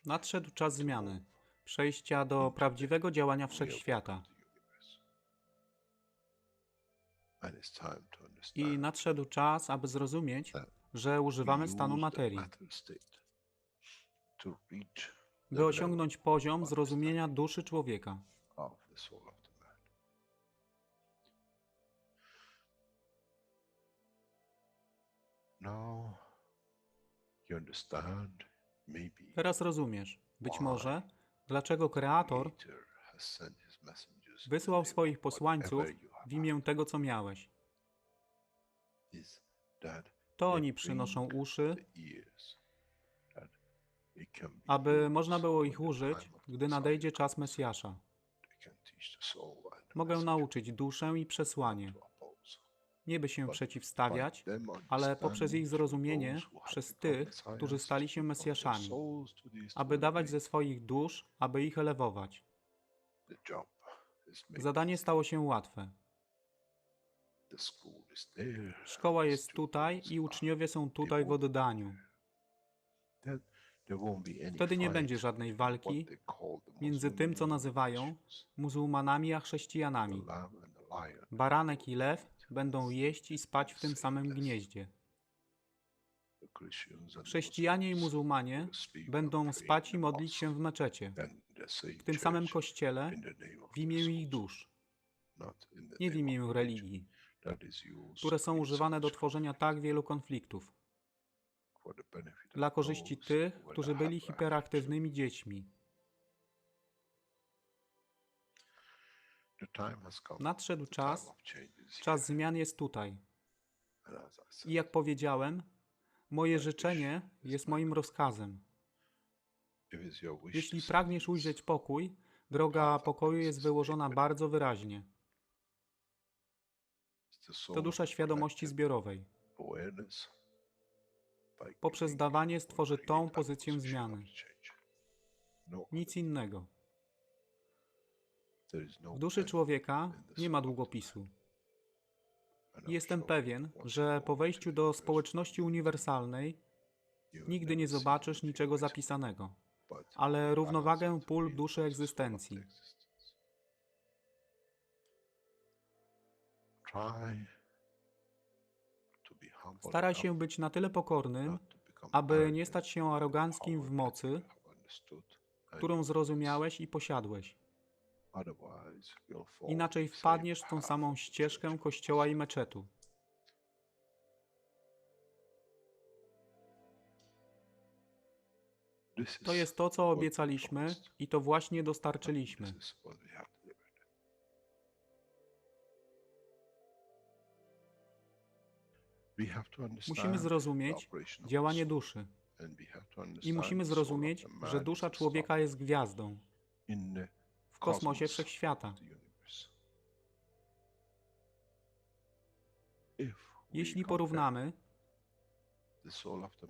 Nadszedł czas zmiany, przejścia do prawdziwego działania wszechświata. I nadszedł czas, aby zrozumieć, że używamy stanu materii, by osiągnąć poziom zrozumienia duszy człowieka. Teraz rozumiesz, być może, dlaczego Kreator wysłał swoich posłańców w imię tego, co miałeś. To oni przynoszą uszy, aby można było ich użyć, gdy nadejdzie czas Mesjasza. Mogę nauczyć duszę i przesłanie. Nie by się przeciwstawiać, ale poprzez ich zrozumienie przez tych, którzy stali się Mesjaszami, aby dawać ze swoich dusz, aby ich elewować. Zadanie stało się łatwe. Szkoła jest tutaj i uczniowie są tutaj w oddaniu. Wtedy nie będzie żadnej walki między tym, co nazywają muzułmanami, a chrześcijanami. Baranek i lew będą jeść i spać w tym samym gnieździe. Chrześcijanie i muzułmanie będą spać i modlić się w meczecie, w tym samym kościele, w imię ich dusz, nie w imię religii, które są używane do tworzenia tak wielu konfliktów, dla korzyści tych, którzy byli hiperaktywnymi dziećmi. Nadszedł czas, czas zmian jest tutaj. I jak powiedziałem, moje życzenie jest moim rozkazem. Jeśli pragniesz ujrzeć pokój, droga pokoju jest wyłożona bardzo wyraźnie. To dusza świadomości zbiorowej. Poprzez dawanie stworzy tą pozycję zmiany. Nic innego. W duszy człowieka nie ma długopisu. Jestem pewien, że po wejściu do społeczności uniwersalnej nigdy nie zobaczysz niczego zapisanego, ale równowagę pól duszy egzystencji. Staraj się być na tyle pokornym, aby nie stać się aroganckim w mocy, którą zrozumiałeś i posiadłeś. Inaczej wpadniesz w tą samą ścieżkę kościoła i meczetu. To jest to, co obiecaliśmy i to właśnie dostarczyliśmy. Musimy zrozumieć działanie duszy. I musimy zrozumieć, że dusza człowieka jest gwiazdą w kosmosie wszechświata. Jeśli porównamy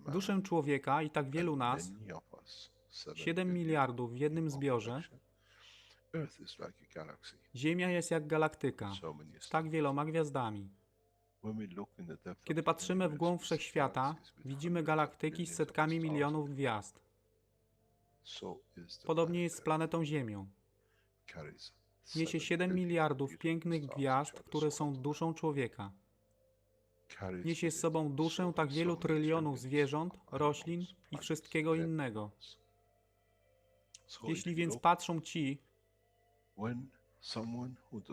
duszę człowieka i tak wielu nas, 7 miliardów w jednym zbiorze, Ziemia jest jak galaktyka z tak wieloma gwiazdami. Kiedy patrzymy w głąb wszechświata, widzimy galaktyki z setkami milionów gwiazd. Podobnie jest z planetą Ziemią. Niesie 7 miliardów pięknych gwiazd, które są duszą człowieka. Niesie z sobą duszę tak wielu trylionów zwierząt, roślin i wszystkiego innego. Jeśli więc patrzą ci,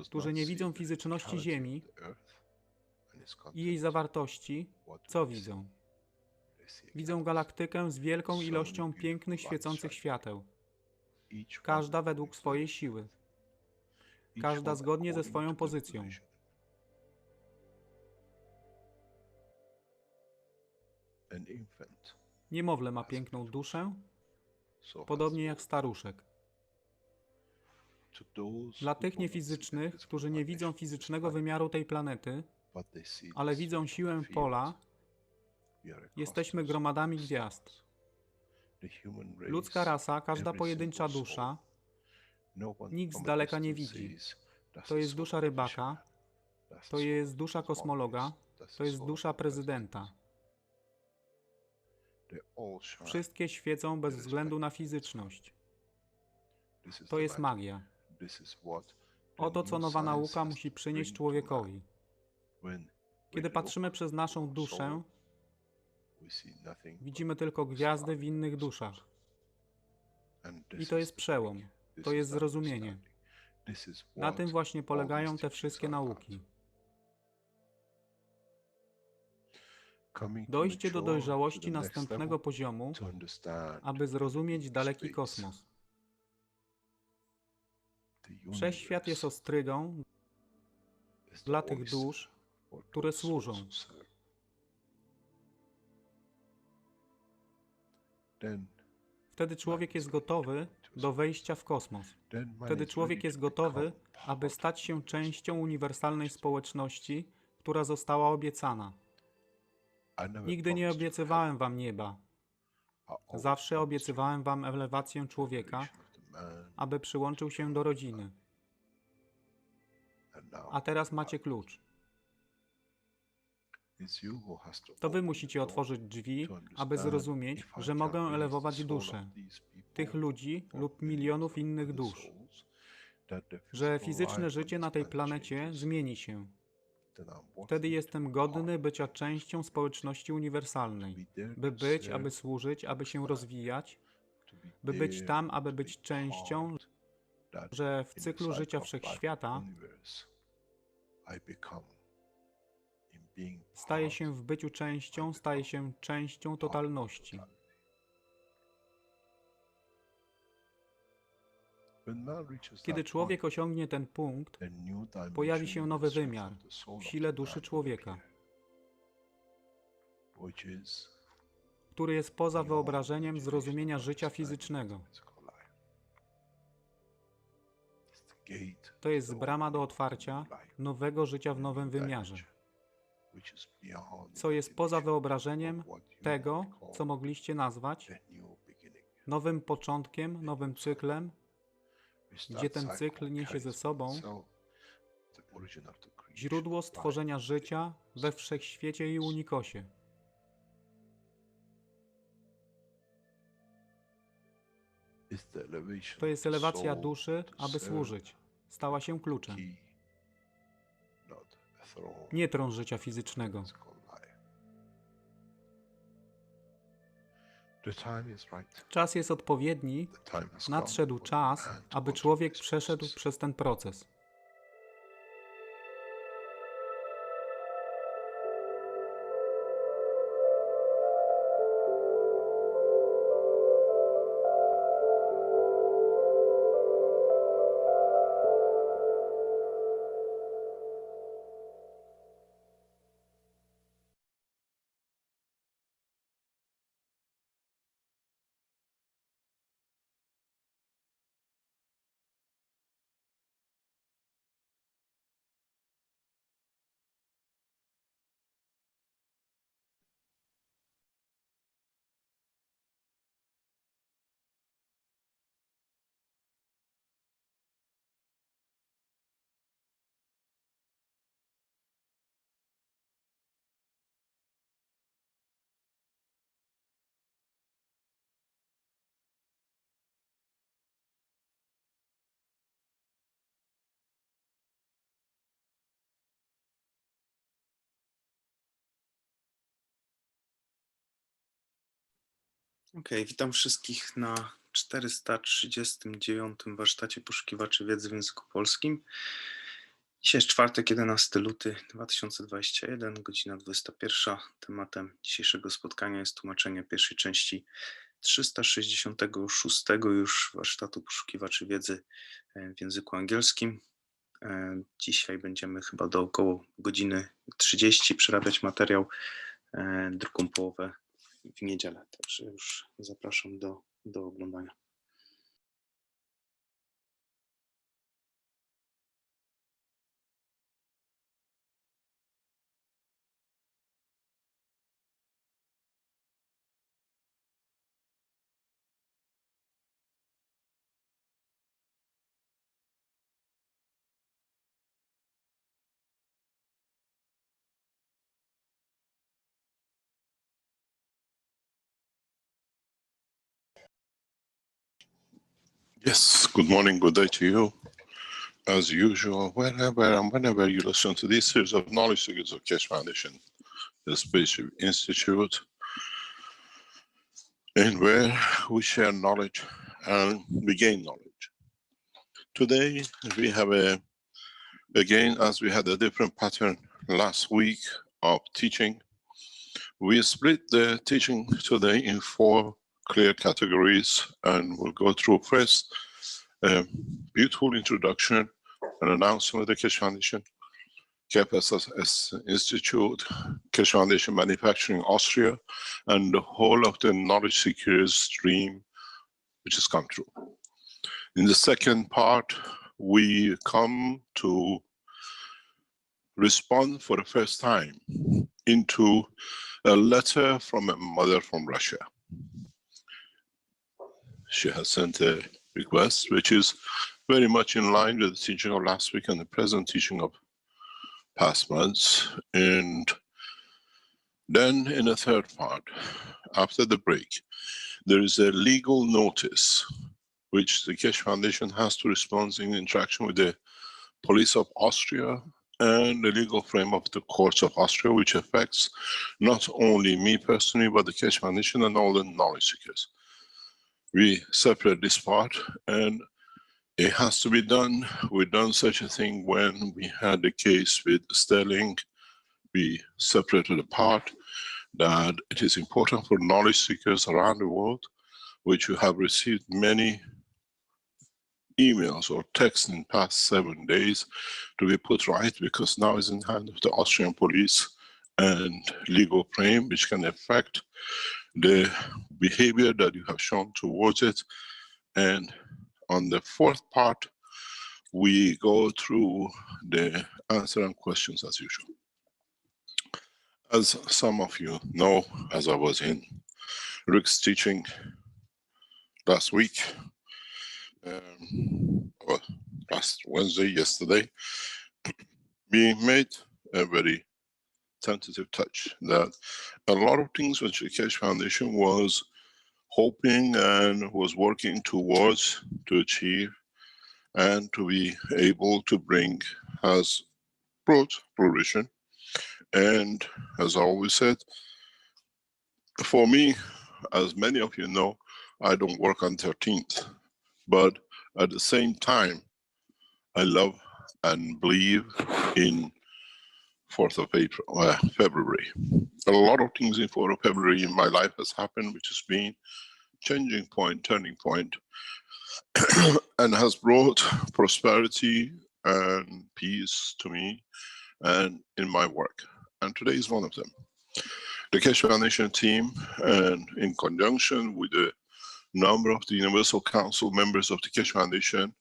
którzy nie widzą fizyczności Ziemi i jej zawartości, co widzą? Widzą galaktykę z wielką ilością pięknych, świecących świateł. Każda według swojej siły. Każda zgodnie ze swoją pozycją. Niemowlę ma piękną duszę, podobnie jak staruszek. Dla tych niefizycznych, którzy nie widzą fizycznego wymiaru tej planety, ale widzą siłę pola, jesteśmy gromadami gwiazd. Ludzka rasa, każda pojedyncza dusza, nikt z daleka nie widzi. To jest dusza rybaka, to jest dusza kosmologa, to jest dusza prezydenta. Wszystkie świecą bez względu na fizyczność. To jest magia. Oto co nowa nauka musi przynieść człowiekowi. Kiedy patrzymy przez naszą duszę, widzimy tylko gwiazdy w innych duszach. I to jest przełom. To jest zrozumienie. Na tym właśnie polegają te wszystkie nauki. Dojście do dojrzałości następnego poziomu, aby zrozumieć daleki kosmos. Wszechświat jest ostrygą dla tych dusz, które służą. Wtedy człowiek jest gotowy do wejścia w kosmos. Wtedy człowiek jest gotowy, aby stać się częścią uniwersalnej społeczności, która została obiecana. Nigdy nie obiecywałem wam nieba. Zawsze obiecywałem wam elewację człowieka, aby przyłączył się do rodziny. A teraz macie klucz. To wy musicie otworzyć drzwi, aby zrozumieć, że mogę elewować duszę tych ludzi lub milionów innych dusz, że fizyczne życie na tej planecie zmieni się. Wtedy jestem godny bycia częścią społeczności uniwersalnej, by być, aby służyć, aby się rozwijać, by być tam, aby być częścią, że w cyklu życia wszechświata staje się w byciu częścią, staje się częścią totalności. Kiedy człowiek osiągnie ten punkt, pojawi się nowy wymiar w sile duszy człowieka, który jest poza wyobrażeniem zrozumienia życia fizycznego. To jest brama do otwarcia nowego życia w nowym wymiarze, co jest poza wyobrażeniem tego, co mogliście nazwać nowym początkiem, nowym cyklem, gdzie ten cykl niesie ze sobą źródło stworzenia życia we wszechświecie i unikosie. To jest elewacja duszy, aby służyć. Stała się kluczem. Nie tron życia fizycznego. Czas jest odpowiedni, nadszedł czas, aby człowiek przeszedł przez ten proces. Witam wszystkich na 439. warsztacie poszukiwaczy wiedzy w języku polskim. Dzisiaj jest czwartek, 11 luty 2021, godzina 21. Tematem dzisiejszego spotkania jest tłumaczenie pierwszej części 366 już warsztatu poszukiwaczy wiedzy w języku angielskim. Dzisiaj będziemy chyba do około godziny 30 przerabiać materiał, drugą połowę w niedzielę, także już zapraszam do oglądania. Yes, good morning, good day to you. As usual, wherever and whenever you listen to this series of knowledge seekers of Keshe Foundation, the Spaceship Institute, and where we share knowledge and we gain knowledge. Today, we have again, as we had a different pattern last week of teaching, we split the teaching today in 4 clear categories, and we'll go through first a beautiful introduction, an announcement of the Keshe Foundation, KPSS Institute, Keshe Foundation Manufacturing Austria, and the whole of the knowledge seekers dream which has come true. In the second part, we come to respond for the first time into a letter from a mother from Russia. She has sent a request which is very much in line with the teaching of last week and the present teaching of past months. And then in the third part, after the break, there is a legal notice which the Keshe Foundation has to respond in interaction with the police of Austria and the legal frame of the courts of Austria, which affects not only me personally, but the Keshe Foundation and all the knowledge seekers. We separate this part, and it has to be done. We've done such a thing when we had the case with Sterling. We separated apart that it is important for knowledge seekers around the world, which we have received many emails or texts in the past 7 days, to be put right, because now it's in the hand of the Austrian police and legal frame, which can affect the behavior that you have shown towards it. And on the fourth part, we go through the answer and questions as usual. As some of you know, as I was in Rick's teaching last week, or last Wednesday, yesterday, we made a very tentative touch that a lot of things which the Keshe Foundation was hoping and was working towards to achieve and to be able to bring has brought fruition. And as I always said, for me, as many of you know, I don't work on 13th, but at the same time, I love and believe in 4th of April, February. A lot of things in 4th of February in my life has happened, which has been changing point, turning point, and has brought prosperity and peace to me and in my work. And today is one of them. The Keshe Foundation team, and in conjunction with a number of the Universal Council members of the Keshe Foundation,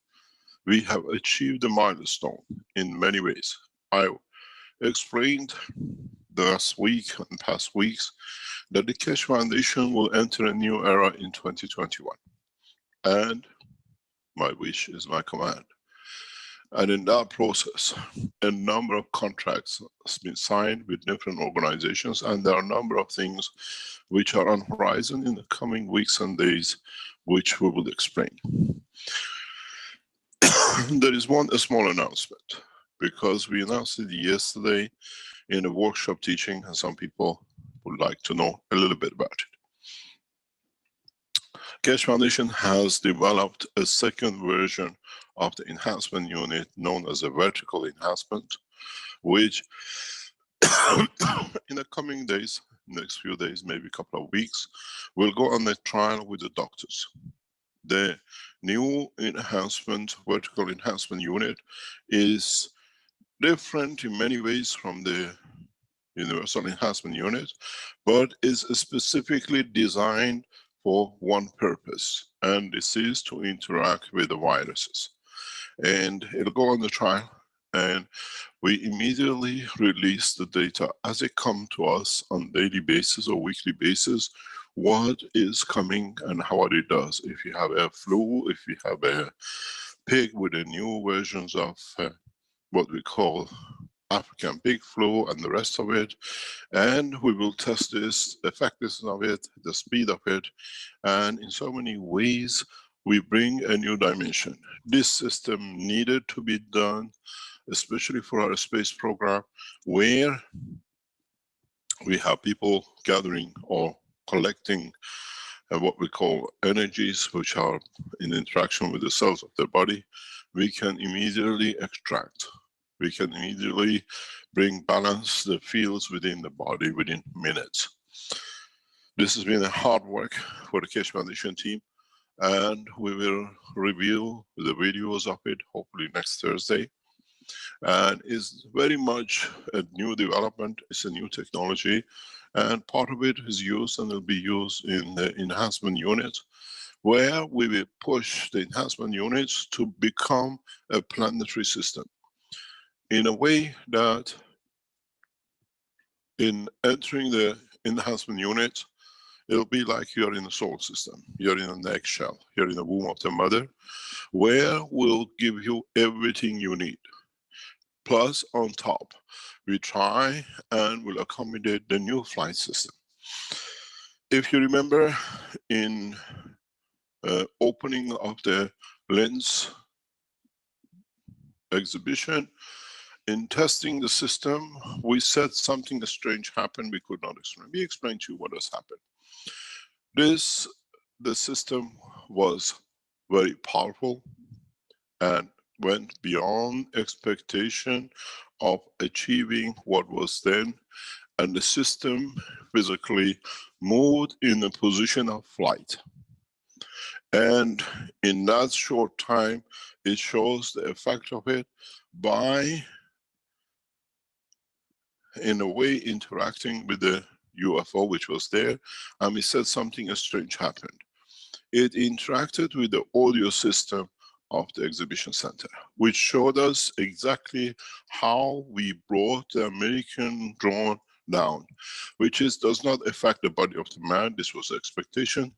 we have achieved a milestone in many ways. I explained last week and past weeks that the Keshe Foundation will enter a new era in 2021. And my wish is my command. And in that process, a number of contracts has been signed with different organizations, and there are a number of things which are on horizon in the coming weeks and days, which we will explain. There is one small announcement, because we announced it yesterday in a workshop teaching, and some people would like to know a little bit about it. Keshe Foundation has developed a second version of the enhancement unit known as a vertical enhancement, which in the coming days, next few days, maybe a couple of weeks, will go on a trial with the doctors. The new enhancement, vertical enhancement unit is different in many ways from the universal enhancement unit, but is specifically designed for one purpose, and this is to interact with the viruses. And it'll go on the trial, and we immediately release the data as it comes to us on daily basis or weekly basis, what is coming and how it does. If you have a flu, if you have a pig with the new versions of what we call African pig flu and the rest of it, and we will test this, the effectiveness of it, the speed of it, and in so many ways we bring a new dimension. This system needed to be done, especially for our space program, where we have people gathering or collecting what we call energies, which are in interaction with the cells of their body. We can immediately extract. We can immediately bring balance the fields within the body within minutes. This has been a hard work for the Keshe Foundation team, and we will review the videos of it hopefully next Thursday. And it's very much a new development, it's a new technology, and part of it is used and will be used in the enhancement unit, where we will push the enhancement units to become a planetary system. In a way that in entering the enhancement unit, it'll be like you're in a solar system, you're in an eggshell, you're in the womb of the mother, where we'll give you everything you need. Plus, on top, we try and will accommodate the new flight system. If you remember, in opening of the lens exhibition, in testing the system, we said something strange happened we could not explain. We explained to you what has happened. The system was very powerful and went beyond expectation of achieving what was then, and the system physically moved in a position of flight. And in that short time, it shows the effect of it by, in a way, interacting with the UFO which was there, and we said something strange happened. It interacted with the audio system of the exhibition center, which showed us exactly how we brought the American drone down, which does not affect the body of the man. This was the expectation,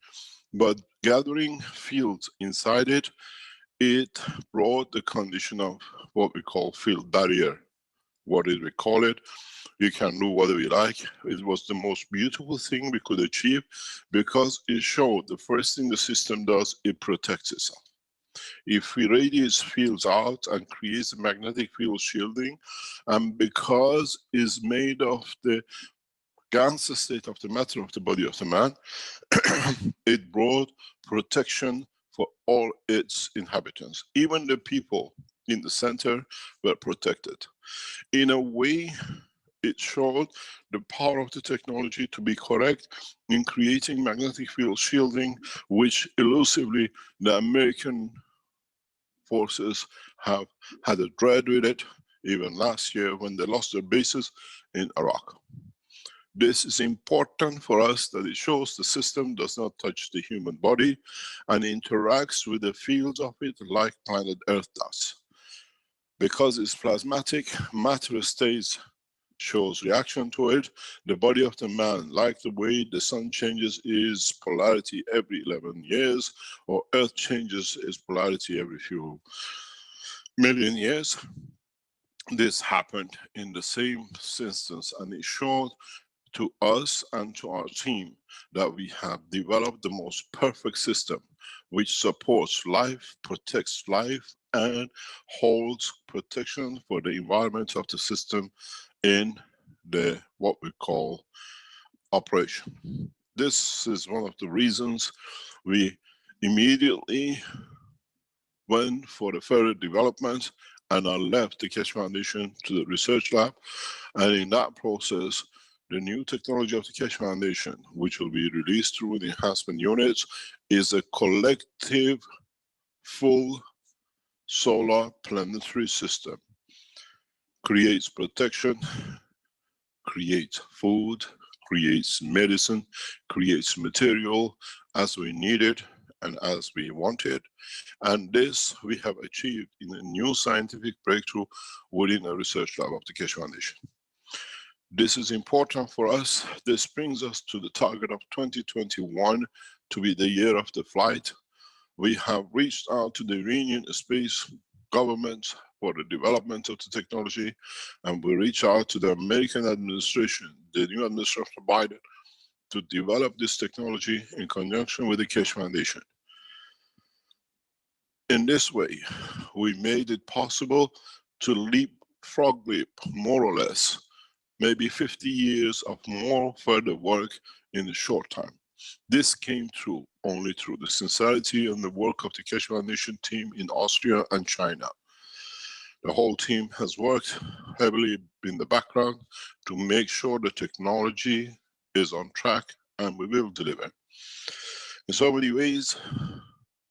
but gathering fields inside it, it brought the condition of what we call field barrier. What did we call it? You can do whatever we like. It was the most beautiful thing we could achieve, because it showed the first thing the system does, it protects itself. If we radiate fields out and creates a magnetic field shielding, and because it's made of the gans state of the matter of the body of the man, it brought protection for all its inhabitants. Even the people in the center were protected. In a way, it showed the power of the technology to be correct in creating magnetic field shielding, which elusively the American forces have had a dread with it, even last year when they lost their bases in Iraq. This is important for us, that it shows the system does not touch the human body and interacts with the fields of it like planet Earth does. Because it's plasmatic, matter stays, shows reaction to it. The body of the man, like the way the sun changes its polarity every 11 years, or Earth changes its polarity every few million years. This happened in the same instance, and it showed to us and to our team that we have developed the most perfect system which supports life, protects life, and holds protection for the environment of the system in the what we call operation. This is one of the reasons we immediately went for the further development, and I left the Keshe Foundation to the research lab, and in that process the new technology of the Keshe Foundation, which will be released through the enhancement units, is a collective full solar planetary system. Creates protection, creates food, creates medicine, creates material as we need it and as we want it. And this we have achieved in a new scientific breakthrough within a research lab of the Keshe Foundation. This is important for us. This brings us to the target of 2021 to be the year of the flight. We have reached out to the Iranian space government for the development of the technology, and we reach out to the American administration, the new administration of Biden, to develop this technology in conjunction with the Keshe Foundation. In this way, we made it possible to leap, more or less, maybe 50 years of more further work in a short time. This came through only through the sincerity and the work of the Keshe Foundation team in Austria and China. The whole team has worked heavily in the background to make sure the technology is on track and we will deliver. In so many ways,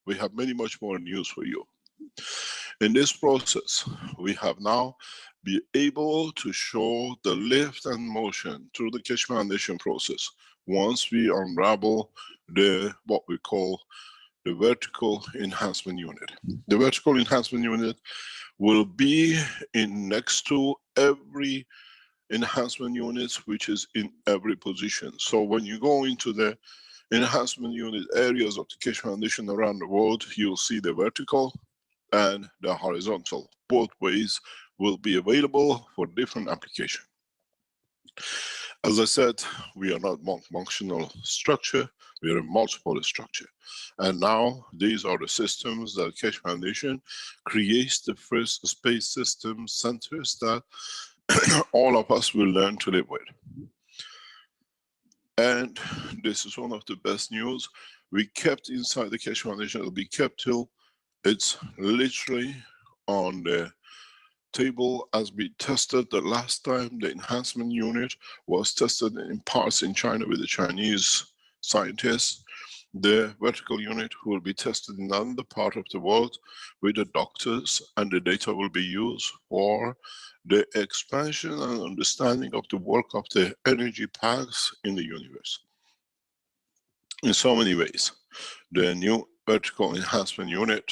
we have much more news for you. In this process, we have now been able to show the lift and motion through the Keshe Foundation process. Once we unravel what we call the vertical enhancement unit. The vertical enhancement unit will be next to every enhancement unit which is in every position. So when you go into the enhancement unit areas of the Keshe Foundation around the world, you'll see the vertical and the horizontal. Both ways will be available for different application. As I said, we are not functional structure, we are a multiple structure. And now these are the systems that Keshe Foundation creates, the first space system centers that all of us will learn to live with. And this is one of the best news. We kept inside the Keshe Foundation, it'll be kept till it's literally on the table as we tested the last time. The enhancement unit was tested in parts in China with the Chinese scientists. The vertical unit will be tested in another part of the world with the doctors, and the data will be used for the expansion and understanding of the work of the energy packs in the universe. In so many ways, the new vertical enhancement unit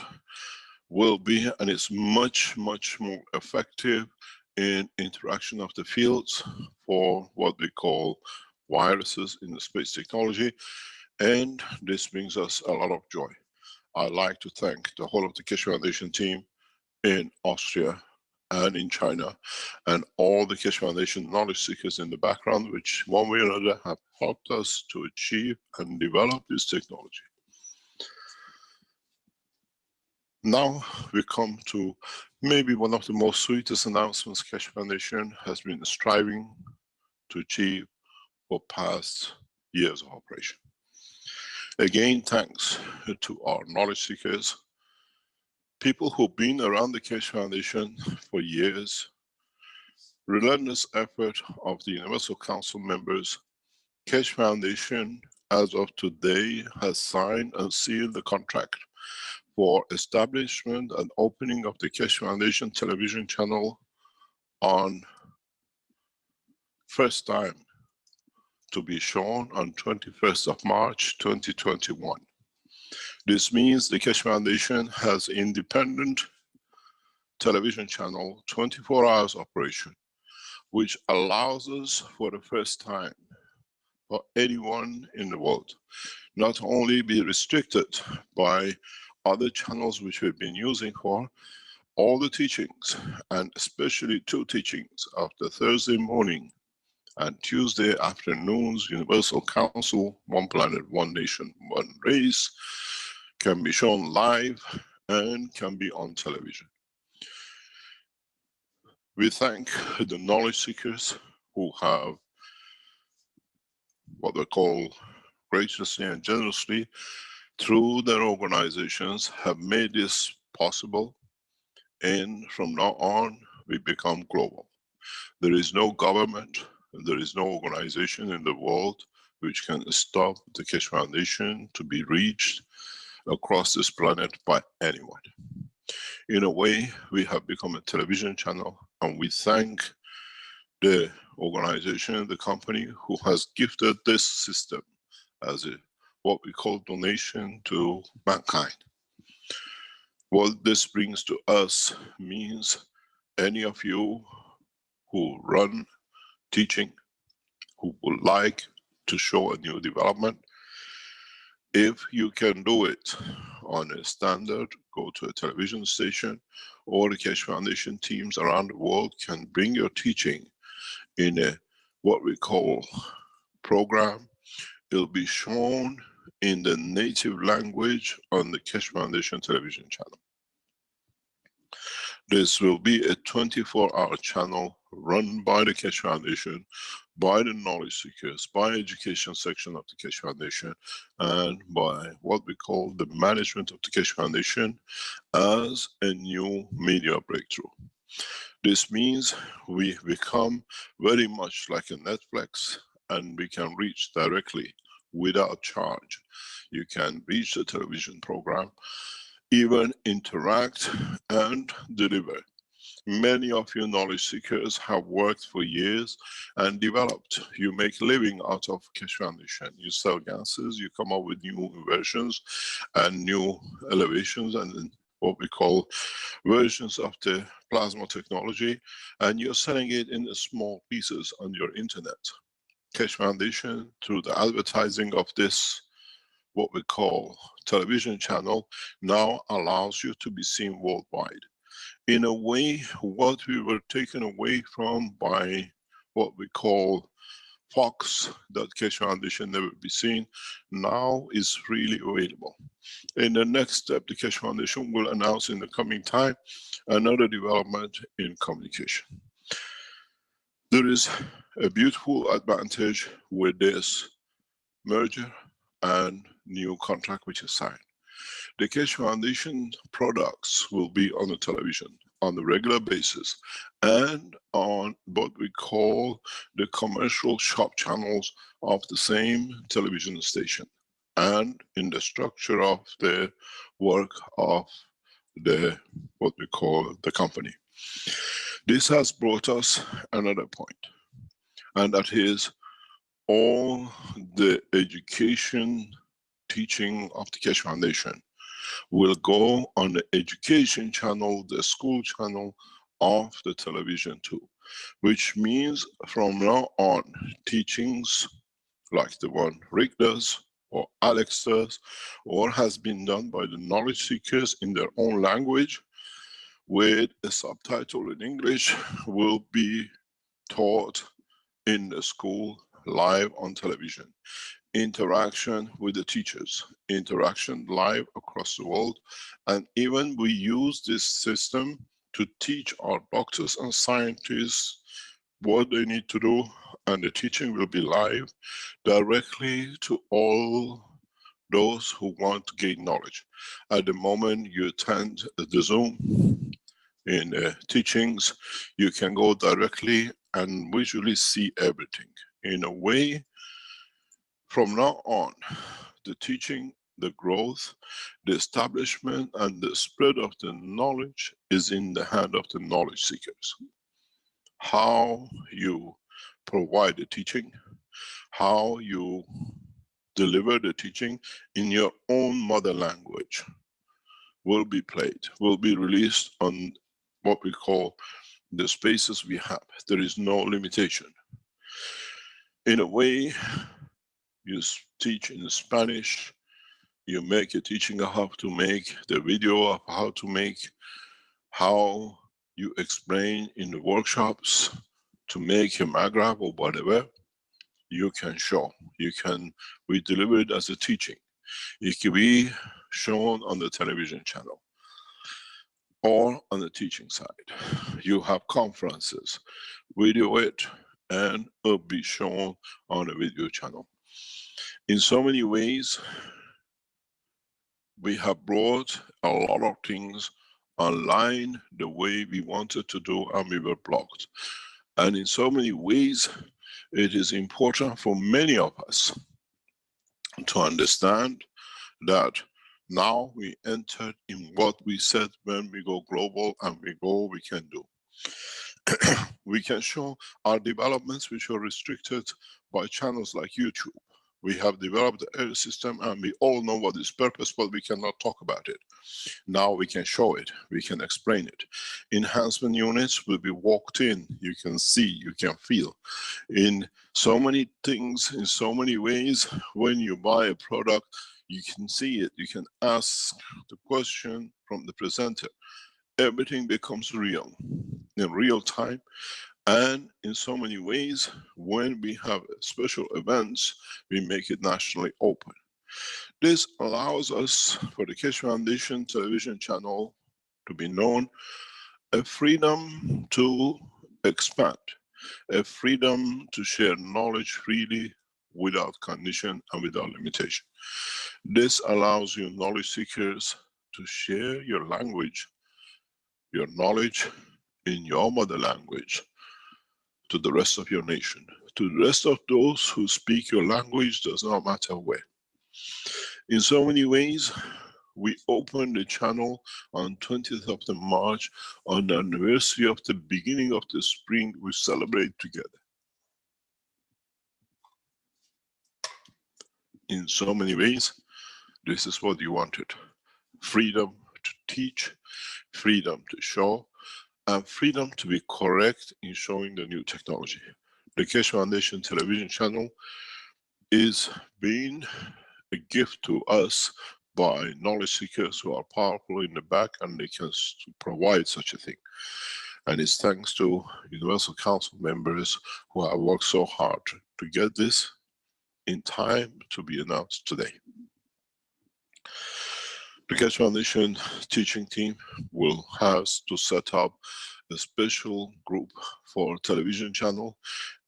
will be, and it's much more effective in interaction of the fields for what we call viruses in the space technology, and this brings us a lot of joy. I'd like to thank the whole of the Keshe Foundation team in Austria and in China, and all the Keshe Foundation knowledge seekers in the background, which one way or another have helped us to achieve and develop this technology. Now we come to maybe one of the most sweetest announcements Keshe Foundation has been striving to achieve for past years of operation. Again, thanks to our knowledge seekers, people who've been around the Keshe Foundation for years, relentless effort of the Universal Council members. Keshe Foundation, as of today, has signed and sealed the contract for establishment and opening of the Keshe Foundation television channel on first time to be shown on 21st of March 2021. This means the Keshe Foundation has independent television channel, 24 hours operation, which allows us for the first time for anyone in the world not only be restricted by other channels which we've been using for all the teachings, and especially two teachings of the Thursday morning and Tuesday afternoons, Universal Council, One Planet, One Nation, One Race, can be shown live and can be on television. We thank the knowledge seekers who have what they call graciously and generously through their organizations have made this possible, and from now on we become global. There is no government, there is no organization in the world which can stop the Keshe Foundation to be reached across this planet by anyone. In a way, we have become a television channel, and we thank the organization, the company who has gifted this system as a what we call donation to mankind. What this brings to us means any of you who run teaching, who would like to show a new development, if you can do it on a standard, go to a television station, or the Keshe Foundation teams around the world can bring your teaching in a what we call program. It'll be shown in the native language on the Keshe Foundation television channel. This will be a 24-hour channel run by the Keshe Foundation, by the knowledge seekers, by education section of the Keshe Foundation, and by what we call the management of the Keshe Foundation as a new media breakthrough. This means we become very much like a Netflix, and we can reach directly without charge. You can reach the television program, even interact and deliver. Many of you knowledge seekers have worked for years and developed. You make a living out of Keshe Foundation. You sell gases, you come up with new versions and new elevations and what we call versions of the plasma technology, and you're selling it in small pieces on your internet. Keshe Foundation, through the advertising of this, what we call television channel, now allows you to be seen worldwide. In a way, what we were taken away from by what we call Fox, that Keshe Foundation never be seen, now is freely available. In the next step, the Keshe Foundation will announce in the coming time another development in communication. There is a beautiful advantage with this merger and new contract which is signed. The Keshe Foundation products will be on the television on a regular basis and on what we call the commercial shop channels of the same television station and in the structure of the work of the what we call the company. This has brought us another point, and that is all the education teaching of the Keshe Foundation will go on the education channel, the school channel of the television too, which means from now on, teachings like the one Rick does, or Alex does, or has been done by the knowledge seekers in their own language, with a subtitle in English, will be taught in the school live on television. Interaction with the teachers, interaction live across the world, and even we use this system to teach our doctors and scientists what they need to do, and the teaching will be live directly to all those who want to gain knowledge. At the moment you attend the Zoom in the teachings, you can go directly and visually see everything. In a way, from now on, the teaching, the growth, the establishment and the spread of the knowledge is in the hand of the knowledge seekers. How you provide the teaching, how you deliver the teaching in your own mother language will be played, will be released on what we call the spaces we have. There is no limitation. In a way, you teach in Spanish, you make a teaching of how to make the video of how to make, how you explain in the workshops to make a magrab or whatever, you can show. We deliver it as a teaching. It can be shown on the television channel or on the teaching side. You have conferences, video it, and it will be shown on a video channel. In so many ways, we have brought a lot of things online the way we wanted to do, and we were blocked. And in so many ways, it is important for many of us to understand that now we entered in what we said when we go global and we can do. We can show our developments which are restricted by channels like YouTube. We have developed the air system and we all know what its purpose, but we cannot talk about it. Now we can show it, we can explain it. Enhancement units will be walked in, you can see, you can feel. In so many things, in so many ways, when you buy a product, you can see it, you can ask the question from the presenter. Everything becomes real, in real time. And in so many ways, when we have special events, we make it nationally open. This allows us, for the Keshe Foundation television channel, to be known a freedom to expand, a freedom to share knowledge freely without condition and without limitation. This allows you knowledge seekers to share your language, your knowledge in your mother language to the rest of your nation, to the rest of those who speak your language, does not matter where. In so many ways, we opened the channel on 20th of the March on the anniversary of the beginning of the spring we celebrate together. In so many ways, this is what you wanted. Freedom to teach, freedom to show, and freedom to be correct in showing the new technology. The Keshe Foundation television channel is being a gift to us by knowledge seekers who are powerful in the back and they can provide such a thing. And it's thanks to Universal Council members who have worked so hard to get this in time to be announced today. The Keshe Foundation teaching team will have to set up a special group for television channel,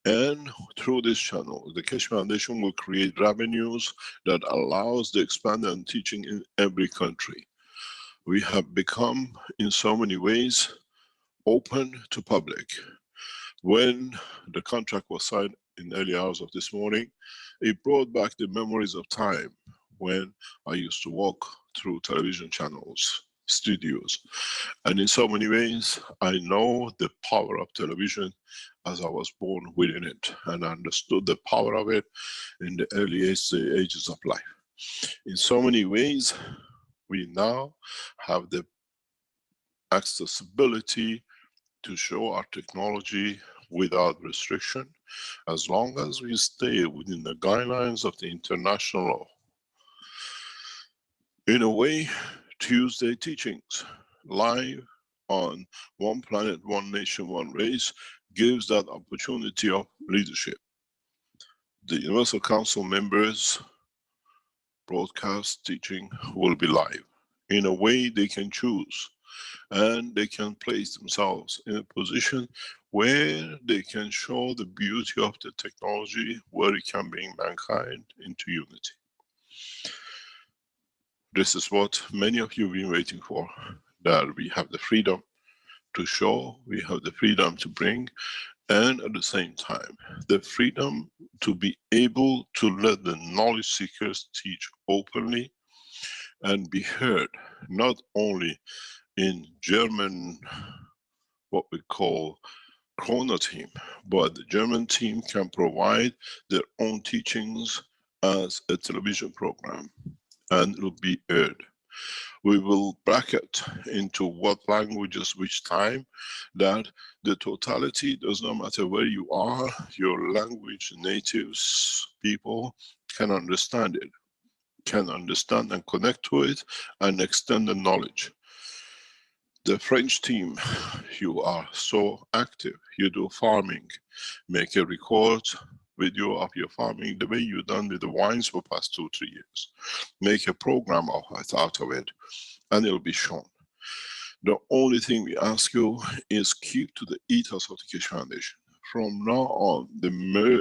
and through this channel the Keshe Foundation will create revenues that allows the expanded teaching in every country. We have become in so many ways open to public. When the contract was signed in early hours of this morning, it brought back the memories of time when I used to walk through television channels, studios, and in so many ways I know the power of television as I was born within it, and I understood the power of it in the early ages of life. In so many ways we now have the accessibility to show our technology without restriction, as long as we stay within the guidelines of the international law. In a way, Tuesday teachings live on One Planet, One Nation, One Race gives that opportunity of leadership. The Universal Council members broadcast teaching will be live. In a way they can choose, and they can place themselves in a position where they can show the beauty of the technology, where it can bring mankind into unity. This is what many of you have been waiting for, that we have the freedom to show, we have the freedom to bring, and at the same time, the freedom to be able to let the knowledge seekers teach openly and be heard, not only in German, what we call Chrono team, but the German team can provide their own teachings as a television program, and it will be heard. We will bracket into what languages, which time, that the totality does not matter where you are, your language, natives, people can understand it, can understand and connect to it and extend the knowledge. The French team, you are so active, you do farming, make a record video of your farming the way you've done with the wines for the past 2-3 years. Make a program out of it, and it'll be shown. The only thing we ask you is keep to the ethos of the Keshe Foundation. From now on, the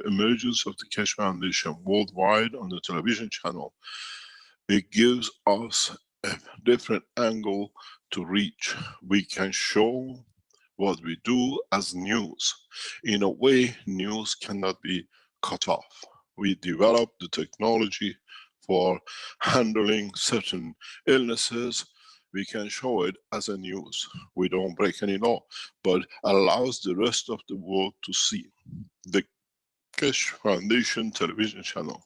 emergence of the Keshe Foundation worldwide on the television channel, it gives us a different angle to reach. We can show what we do as news. In a way, news cannot be cut off. We develop the technology for handling certain illnesses. We can show it as a news. We don't break any law, but allows the rest of the world to see. The Keshe Foundation television channel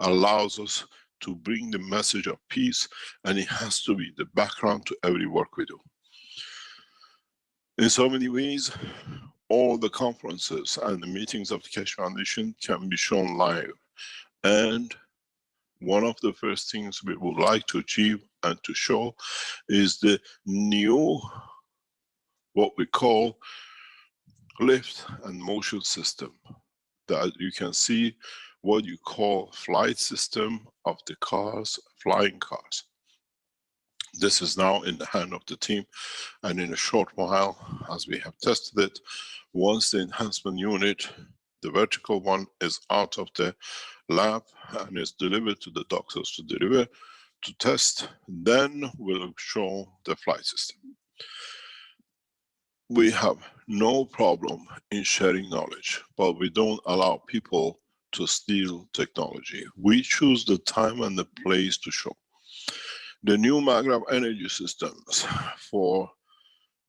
allows us to bring the message of peace, and it has to be the background to every work we do. In so many ways, all the conferences and the meetings of the Keshe Foundation can be shown live. And one of the first things we would like to achieve and to show is the new, what we call, lift and motion system, that you can see what you call flight system of the cars, flying cars. This is now in the hand of the team, and in a short while, as we have tested it, once the enhancement unit, the vertical one, is out of the lab and is delivered to the doctors to deliver, to test, then we'll show the flight system. We have no problem in sharing knowledge, but we don't allow people to steal technology. We choose the time and the place to show. The new maglev energy systems for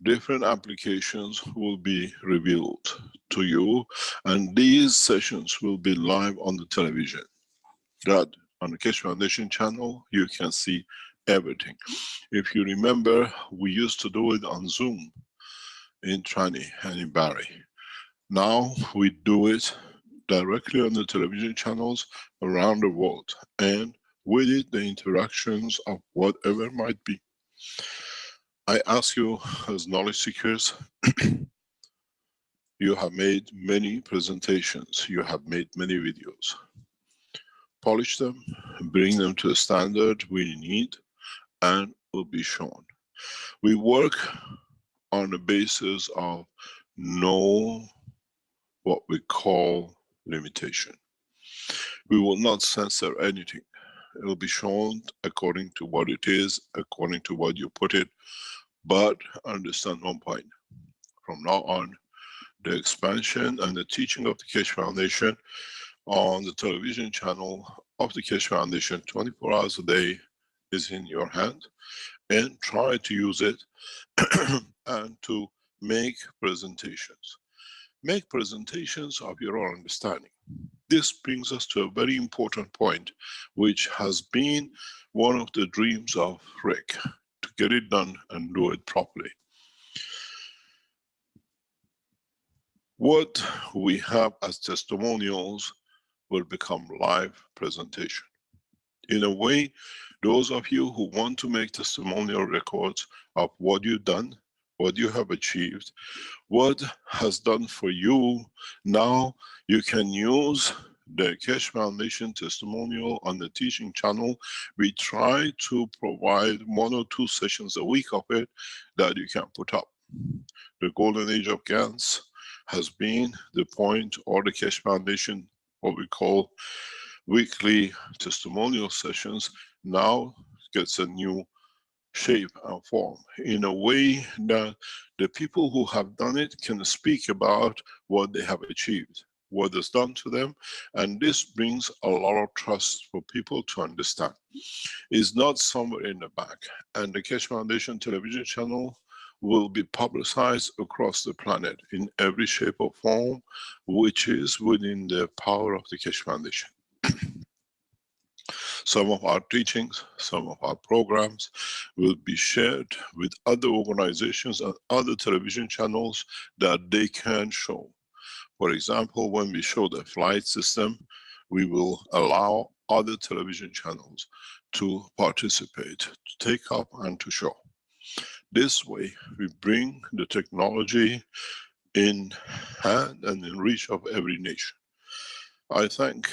different applications will be revealed to you, and these sessions will be live on the television. That on the Keshe Foundation channel, you can see everything. If you remember, we used to do it on Zoom in Trani and in Bari. Now we do it directly on the television channels around the world, and with it the interactions of whatever might be. I ask you as knowledge seekers, you have made many presentations, you have made many videos. Polish them, bring them to a standard we need, and will be shown. We work on the basis of no what we call limitation. We will not censor anything. It will be shown according to what it is, according to what you put it, but understand one point. From now on, the expansion and the teaching of the Keshe Foundation on the television channel of the Keshe Foundation 24 hours a day is in your hand, and try to use it and to make presentations. Make presentations of your own understanding. This brings us to a very important point, which has been one of the dreams of Rick, to get it done and do it properly. What we have as testimonials will become live presentation. In a way, those of you who want to make testimonial records of what you've done, what you have achieved, what has done for you, now you can use the Keshe Foundation testimonial on the teaching channel. We try to provide 1 or 2 sessions a week of it that you can put up. The golden age of GANs has been the point, or the Keshe Foundation, what we call weekly testimonial sessions, now gets a new shape and form, in a way that the people who have done it can speak about what they have achieved, what is done to them, and this brings a lot of trust for people to understand. It's not somewhere in the back, and the Keshe Foundation television channel will be publicized across the planet in every shape or form, which is within the power of the Keshe Foundation. Some of our teachings, some of our programs will be shared with other organizations and other television channels that they can show. For example, when we show the flight system, we will allow other television channels to participate, to take up and to show. This way, we bring the technology in hand and in reach of every nation. I thank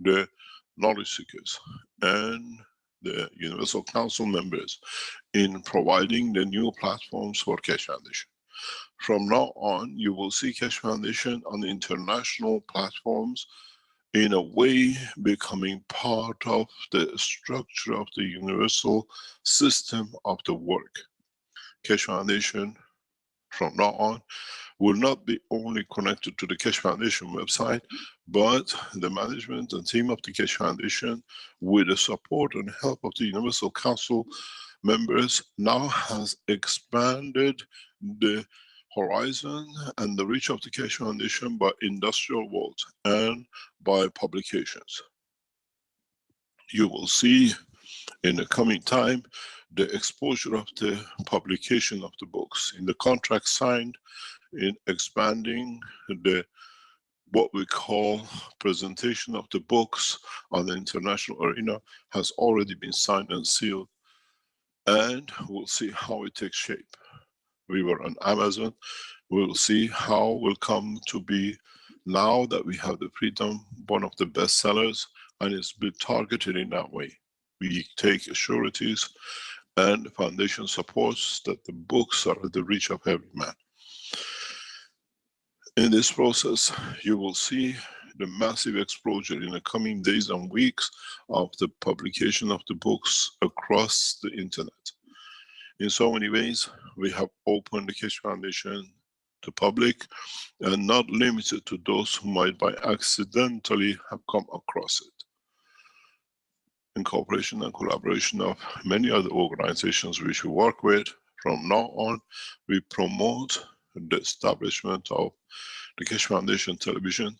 the knowledge seekers and the Universal Council members in providing the new platforms for Keshe Foundation. From now on, you will see Keshe Foundation on international platforms, in a way becoming part of the structure of the universal system of the work. Keshe Foundation, from now on, will not be only connected to the Keshe Foundation website, but the management and team of the Keshe Foundation, with the support and help of the Universal Council members, now has expanded the horizon and the reach of the Keshe Foundation by industrial world and by publications. You will see in the coming time the exposure of the publication of the books, in the contract signed, in expanding the what we call presentation of the books on the international arena has already been signed and sealed, and we'll see how it takes shape. We were on Amazon. We'll see how we'll come to be now that we have the freedom, one of the best sellers, and it's been targeted in that way. We take sureties and the foundation supports that the books are at the reach of every man. In this process, you will see the massive explosion in the coming days and weeks of the publication of the books across the internet. In so many ways, we have opened the Keshe Foundation to public and not limited to those who might by accidentally have come across it. In cooperation and collaboration of many other organizations which we work with, from now on, we promote the establishment of the Keshe Foundation Television,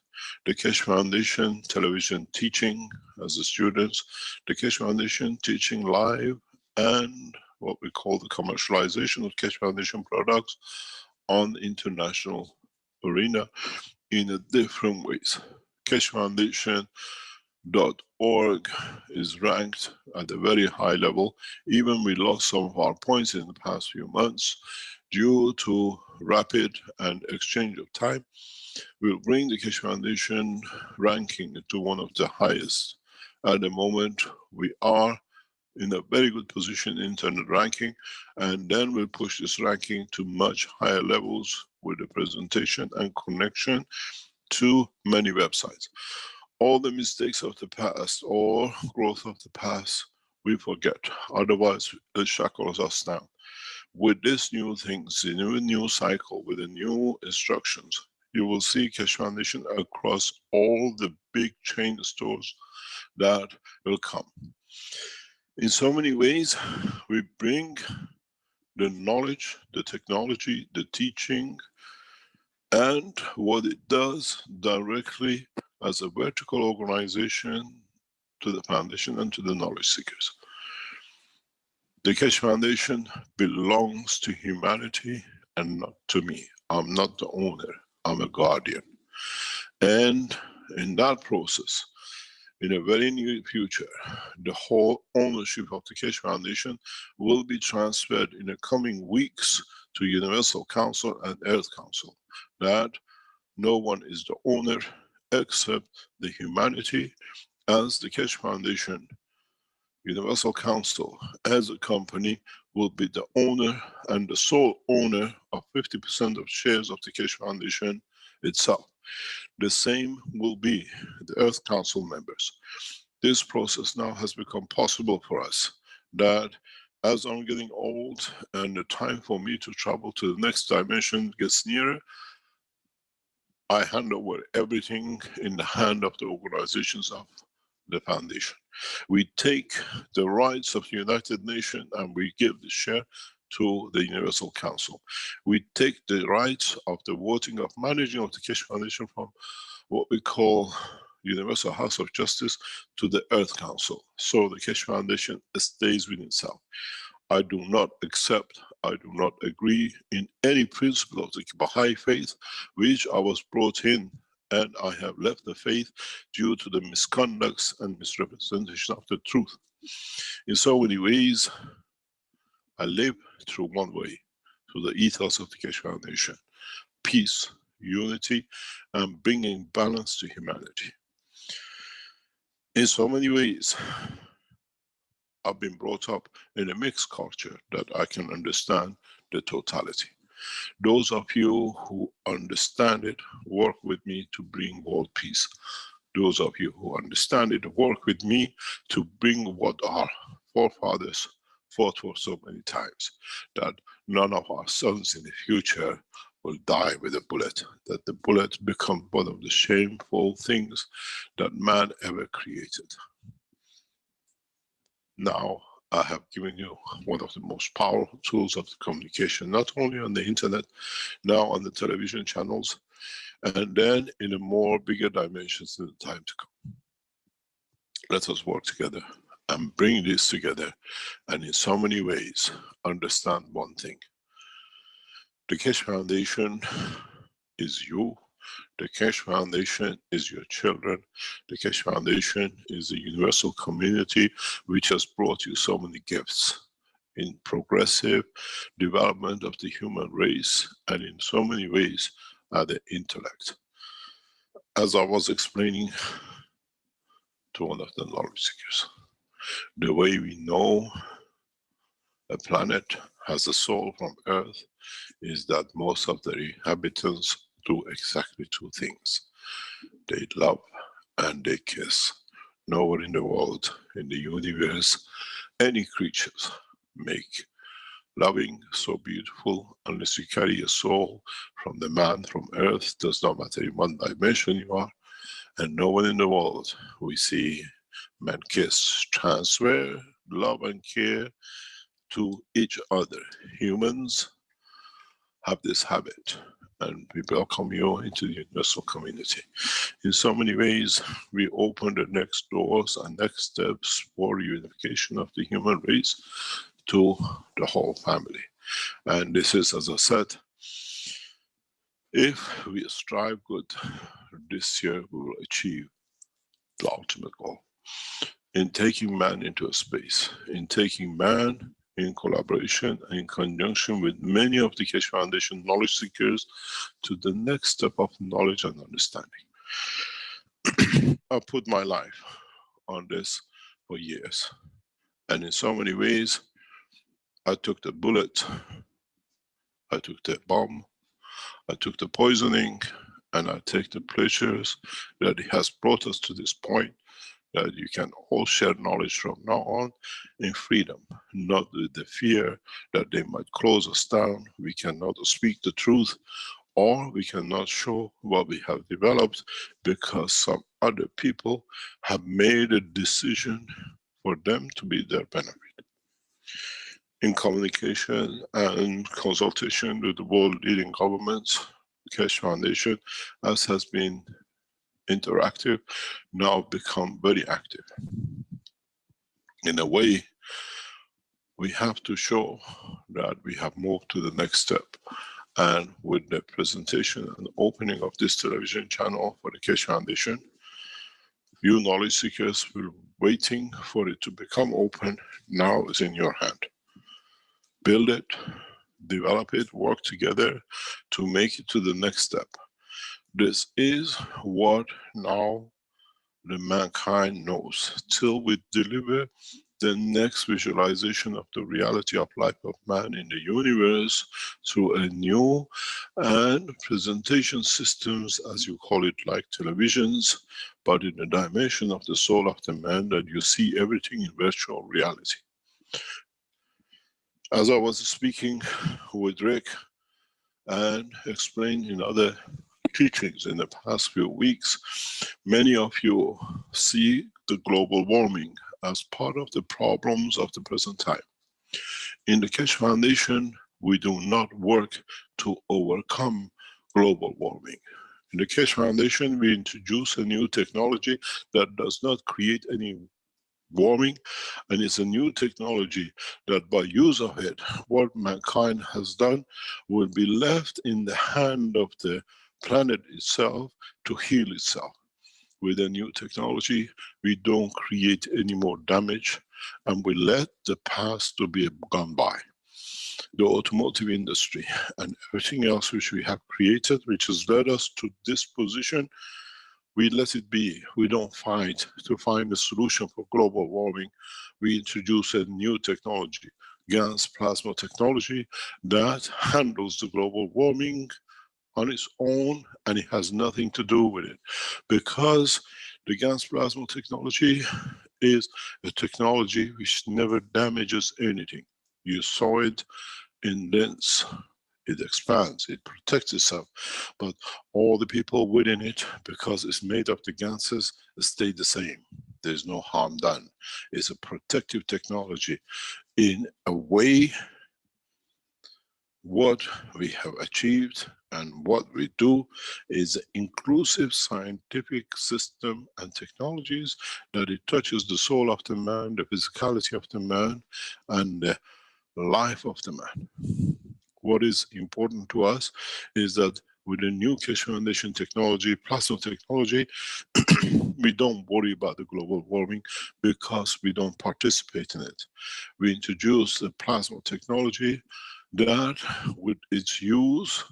the Keshe Foundation Television teaching as the students, the Keshe Foundation teaching live, and what we call the commercialization of Keshe Foundation products on the international arena in a different ways. KesheFoundation.org is ranked at a very high level. Even we lost some of our points in the past few months due to rapid and exchange of time. We'll bring the Keshe Foundation ranking to one of the highest. At the moment, we are in a very good position in internet ranking, and then we'll push this ranking to much higher levels with the presentation and connection to many websites. All the mistakes of the past or growth of the past, we forget. Otherwise, it shackles us down. With this new things, the new cycle, with the new instructions, you will see Keshe Foundation across all the big chain stores that will come. In so many ways, we bring the knowledge, the technology, the teaching, and what it does directly as a vertical organization to the foundation and to the knowledge seekers. The Keshe Foundation belongs to humanity and not to me. I'm not the owner, I'm a guardian. And in that process, in a very near future, the whole ownership of the Keshe Foundation will be transferred in the coming weeks to Universal Council and Earth Council. That no one is the owner except the humanity, as the Keshe Foundation, Universal Council as a company will be the owner and the sole owner of 50% of shares of the Keshe Foundation itself. The same will be the Earth Council members. This process now has become possible for us, that as I'm getting old and the time for me to travel to the next dimension gets nearer, I hand over everything in the hand of the organizations of the foundation. We take the rights of the United Nations and we give the share to the Universal Council. We take the rights of the voting of managing of the Keshe Foundation from what we call Universal House of Justice to the Earth Council. So the Keshe Foundation stays within itself. I do not accept, I do not agree in any principle of the Baha'i faith, which I was brought in, and I have left the faith due to the misconducts and misrepresentation of the truth. In so many ways, I live through one way, through the ethos of the Keshe Foundation. Peace, unity, and bringing balance to humanity. In so many ways, I've been brought up in a mixed culture that I can understand the totality. Those of you who understand it, work with me to bring world peace. Those of you who understand it, work with me to bring what our forefathers fought for so many times, that none of our sons in the future will die with a bullet, that the bullet become one of the shameful things that man ever created. Now, I have given you one of the most powerful tools of the communication, not only on the internet, now on the television channels, and then in a more bigger dimensions in the time to come. Let us work together and bring this together, and in so many ways, understand one thing. The Keshe Foundation is you. The Keshe Foundation is your children. The Keshe Foundation is the universal community which has brought you so many gifts in progressive development of the human race, and in so many ways the intellect. As I was explaining to one of the knowledge seekers, the way we know a planet has a soul from Earth is that most of the inhabitants do exactly two things. They love and they kiss. Nowhere in the world, in the universe, any creatures make loving so beautiful unless you carry a soul from the man from Earth. Does not matter in what dimension you are. And no one in the world we see men kiss, transfer love and care to each other. Humans have this habit, and we welcome you into the universal community. In so many ways, we open the next doors and next steps for unification of the human race to the whole family. And this is, as I said, if we strive good, this year we will achieve the ultimate goal. In taking man into a space, in taking man in collaboration and in conjunction with many of the Keshe Foundation knowledge seekers to the next step of knowledge and understanding. I put my life on this for years. And in so many ways, I took the bullet, I took the bomb, I took the poisoning, and I take the pleasures that it has brought us to this point, that you can all share knowledge from now on in freedom, not with the fear that they might close us down, we cannot speak the truth, or we cannot show what we have developed because some other people have made a decision for them to be their benefit. In communication and consultation with the world leading governments, Keshe Foundation, as has been interactive, now become very active. In a way, we have to show that we have moved to the next step. And with the presentation and opening of this television channel for the Keshe Foundation, you knowledge seekers will be waiting for it to become open. Now is in your hand. Build it, develop it, work together to make it to the next step. This is what now the mankind knows. Till we deliver the next visualization of the reality of life of man in the universe through a new and presentation systems, as you call it, like televisions, but in the dimension of the soul of the man, that you see everything in virtual reality. As I was speaking with Rick and explained in other teachings in the past few weeks, many of you see the global warming as part of the problems of the present time. In the Keshe Foundation, we do not work to overcome global warming. In the Keshe Foundation, we introduce a new technology that does not create any warming, and it's a new technology that by use of it, what mankind has done will be left in the hand of the planet itself to heal itself. With a new technology, we don't create any more damage, and we let the past to be gone by. The automotive industry and everything else which we have created, which has led us to this position, we let it be. We don't fight to find a solution for global warming. We introduce a new technology, gas plasma technology, that handles the global warming on its own, and it has nothing to do with it. Because the gas plasma technology is a technology which never damages anything. You saw it in lens. It expands, it protects itself, but all the people within it, because it's made of the gases, stay the same. There's no harm done. It's a protective technology. In a way, what we have achieved and what we do is an inclusive scientific system and technologies that it touches the soul of the man, the physicality of the man, and the life of the man. What is important to us is that with the new Keshe Foundation technology, plasma technology, we don't worry about the global warming because we don't participate in it. We introduce the plasma technology that with its use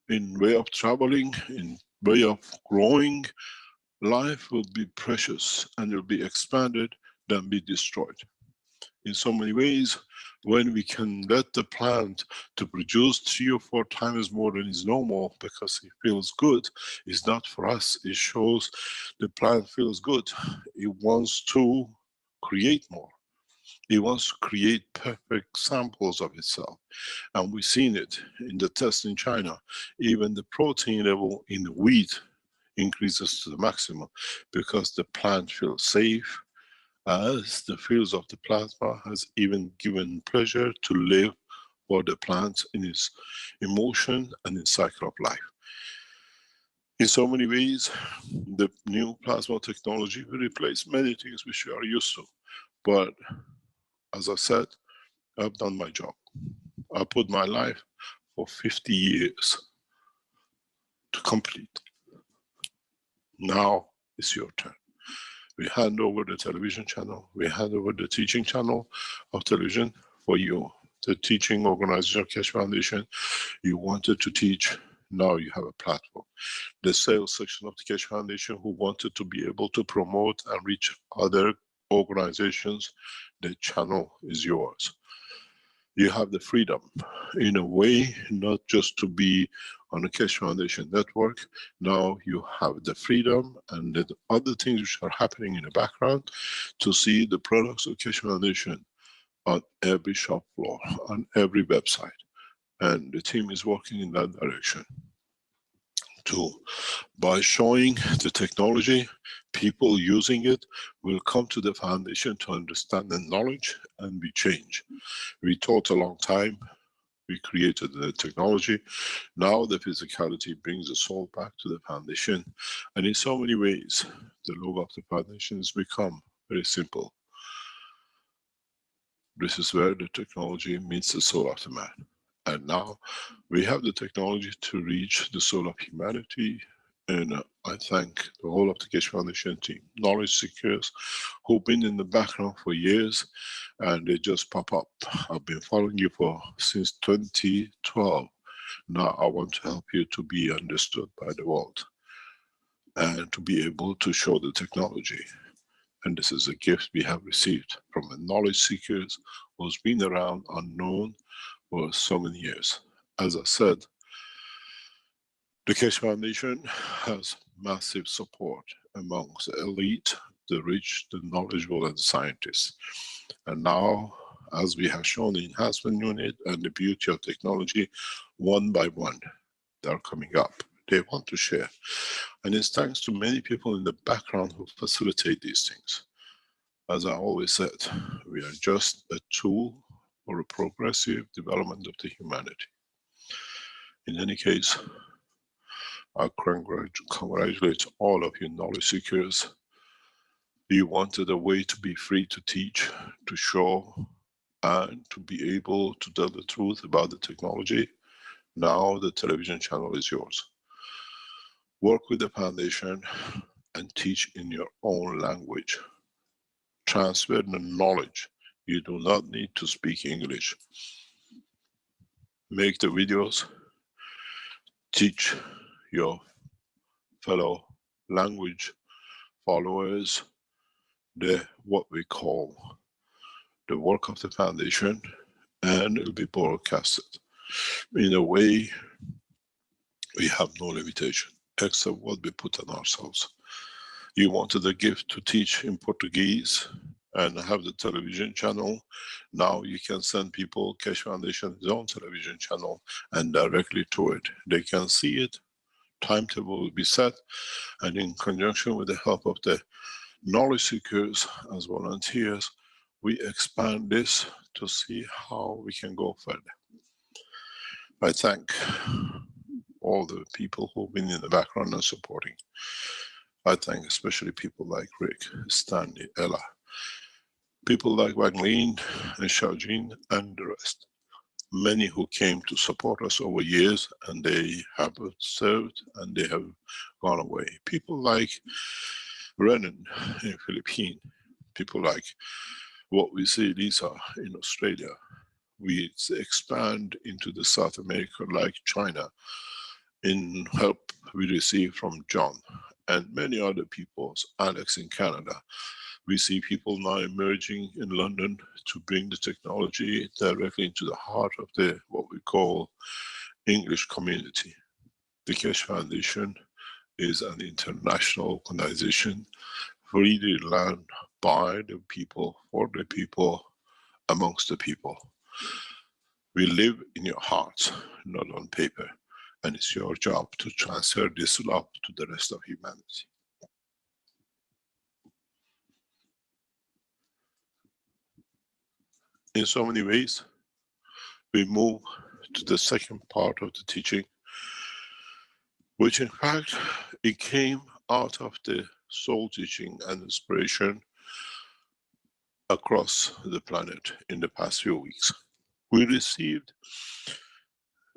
in way of traveling, in way of growing, life will be precious and will be expanded than be destroyed. In so many ways, when we can let the plant to produce 3 or 4 times more than is normal because it feels good, it's not for us. It shows the plant feels good. It wants to create more. It wants to create perfect samples of itself. And we've seen it in the test in China. Even the protein level in the wheat increases to the maximum because the plant feels safe, as the fields of the plasma has even given pleasure to live for the plant in its emotion and its cycle of life. In so many ways, the new plasma technology will replace many things which we are used to. But as I said, I've done my job. I put my life for 50 years to complete. Now it's your turn. We hand over the television channel. We hand over the teaching channel of television for you. The teaching organization of Keshe Foundation, you wanted to teach, now you have a platform. The sales section of the Keshe Foundation who wanted to be able to promote and reach other organizations, the channel is yours. You have the freedom, in a way, not just to be on the Keshe Foundation network. Now you have the freedom and the other things which are happening in the background to see the products of Keshe Foundation on every shop floor, on every website. And the team is working in that direction. By showing the technology, people using it will come to the foundation to understand the knowledge and be changed. We taught a long time, we created the technology. Now the physicality brings the soul back to the foundation. And in so many ways, the logo of the foundation has become very simple. This is where the technology meets the soul of the man. And now we have the technology to reach the soul of humanity. And I thank the whole of the Keshe Foundation team, knowledge seekers who've been in the background for years and they just pop up. I've been following you since 2012. Now I want to help you to be understood by the world and to be able to show the technology. And this is a gift we have received from the knowledge seekers who's been around unknown for so many years. As I said, the Keshe Foundation has massive support amongst the elite, the rich, the knowledgeable, and the scientists. And now, as we have shown the enhancement unit and the beauty of technology, one by one, they're coming up. They want to share. And it's thanks to many people in the background who facilitate these things. As I always said, we are just a tool for a progressive development of the humanity. In any case, I congratulate all of you knowledge seekers. You wanted a way to be free to teach, to show, and to be able to tell the truth about the technology. Now the television channel is yours. Work with the foundation and teach in your own language. Transfer the knowledge. You do not need to speak English. Make the videos, teach your fellow language followers what we call the work of the foundation, and it will be broadcasted. In a way, we have no limitation except what we put on ourselves. You wanted a gift to teach in Portuguese and have the television channel. Now you can send people Keshe Foundation's own television channel and directly to it. They can see it, timetable will be set, and in conjunction with the help of the knowledge seekers as volunteers, we expand this to see how we can go further. I thank all the people who've been in the background and supporting. I thank especially people like Rick, Stanley, Ella, people like Wang Lin and Xiaojin and the rest. Many who came to support us over years, and they have served and they have gone away. People like Renan in Philippines, people like what we see Lisa in Australia. We expand into the South America like China in help we receive from John and many other peoples, Alex in Canada, We see people now emerging in London to bring the technology directly into the heart of the what we call English community. The Keshe Foundation is an international organization freely run by the people, for the people, amongst the people. We live in your hearts, not on paper, and it's your job to transfer this love to the rest of humanity. In so many ways, we move to the second part of the teaching, which in fact, it came out of the soul teaching and inspiration across the planet in the past few weeks. We received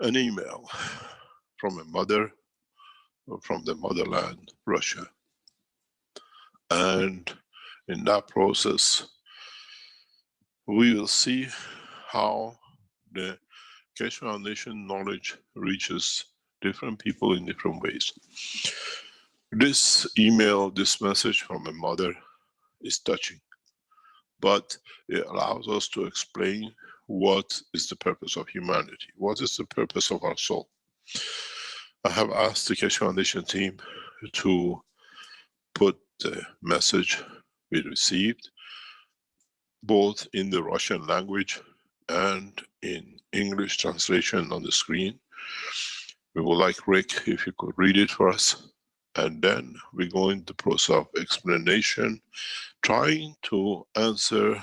an email from a mother from the motherland, Russia. And in that process, we will see how the Keshe Foundation knowledge reaches different people in different ways. This email, this message from a mother is touching, but it allows us to explain what is the purpose of humanity, what is the purpose of our soul. I have asked the Keshe Foundation team to put the message we received both in the Russian language and in English translation on the screen. We would like Rick, if you could read it for us, and then we go into the process of explanation, trying to answer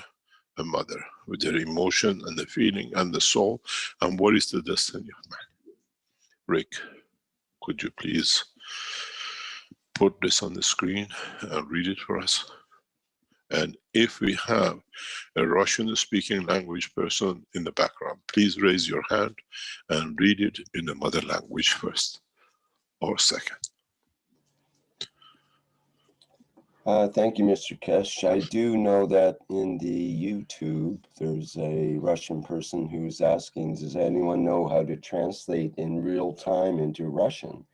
a mother with their emotion and the feeling and the soul, and what is the destiny of man. Rick, could you please put this on the screen and read it for us? And if we have a Russian-speaking language person in the background, please raise your hand and read it in the mother language first or second. Thank you, Mr. Keshe. I do know that in the YouTube, there's a Russian person who's asking, does anyone know how to translate in real time into Russian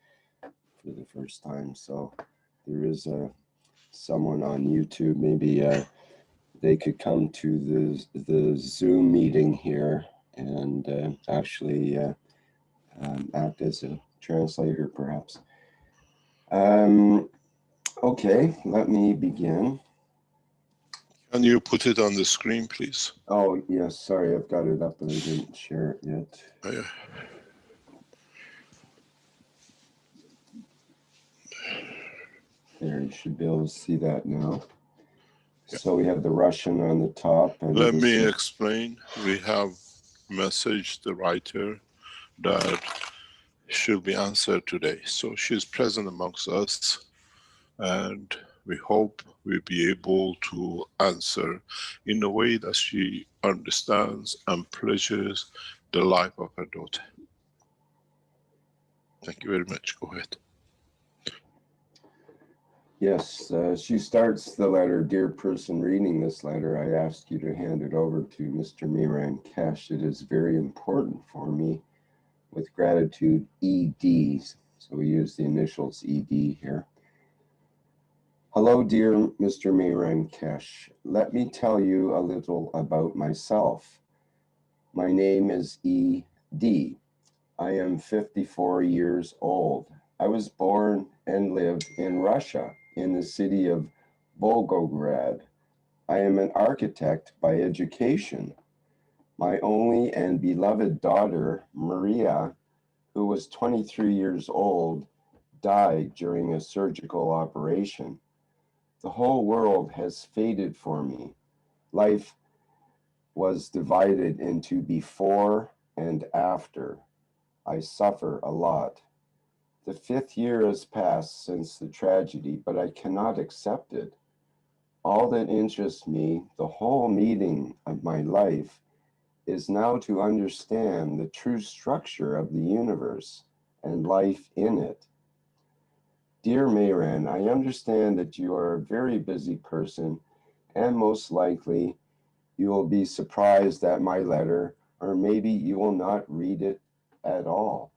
for the first time? So there is someone on YouTube, maybe they could come to the Zoom meeting here and actually act as a translator, perhaps. Okay, let me begin. Can you put it on the screen, please? Oh, yes, sorry, I've got it up and I didn't share it yet. Oh, yeah. There, you should be able to see that now. Yeah. So we have the Russian on the top. And let me explain. We have messaged the writer that she'll be answered today. So she's present amongst us, and we hope we'll be able to answer in a way that she understands and pleasures the life of her daughter. Thank you very much. Go ahead. Yes, she starts the letter, dear person reading this letter, I ask you to hand it over to Mr. Miran Keshe. It is very important for me. With gratitude, ED. So we use the initials ED here. Hello, dear Mr. Miran Keshe. Let me tell you a little about myself. My name is ED. I am 54 years old. I was born and lived in Russia, in the city of Volgograd. I am an architect by education. My only and beloved daughter, Maria, who was 23 years old, died during a surgical operation. The whole world has faded for me. Life was divided into before and after. I suffer a lot. The 5th year has passed since the tragedy, but I cannot accept it. All that interests me, the whole meaning of my life, is now to understand the true structure of the universe and life in it. Dear Miran, I understand that you are a very busy person, and most likely you will be surprised at my letter, or maybe you will not read it at all.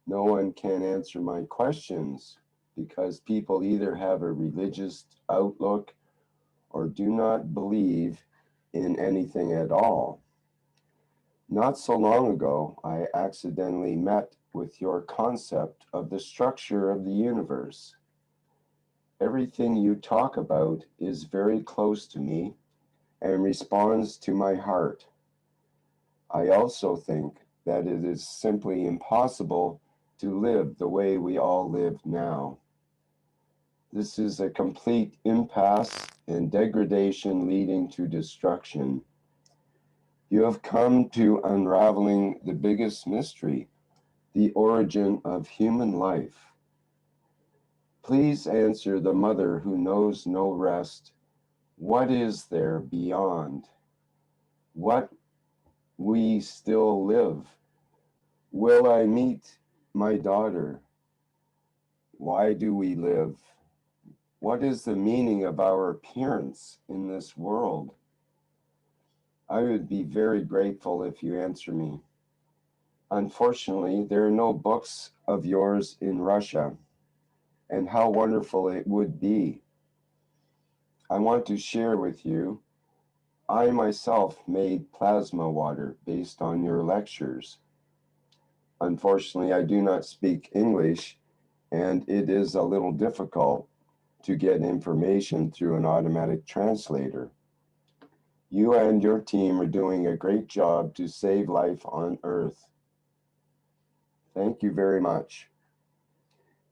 No one can answer my questions because people either have a religious outlook or do not believe in anything at all. Not so long ago, I accidentally met with your concept of the structure of the universe. Everything you talk about is very close to me and responds to my heart. I also think that it is simply impossible to live the way we all live now. This is a complete impasse and degradation leading to destruction. You have come to unraveling the biggest mystery, the origin of human life. Please answer the mother who knows no rest. What is there beyond? What we still live? Will I meet my daughter? Why do we live? What is the meaning of our appearance in this world? I would be very grateful if you answer me. Unfortunately, there are no books of yours in Russia, and how wonderful it would be. I want to share with you, I myself made plasma water based on your lectures. Unfortunately, I do not speak English, and it is a little difficult to get information through an automatic translator. You and your team are doing a great job to save life on Earth. Thank you very much.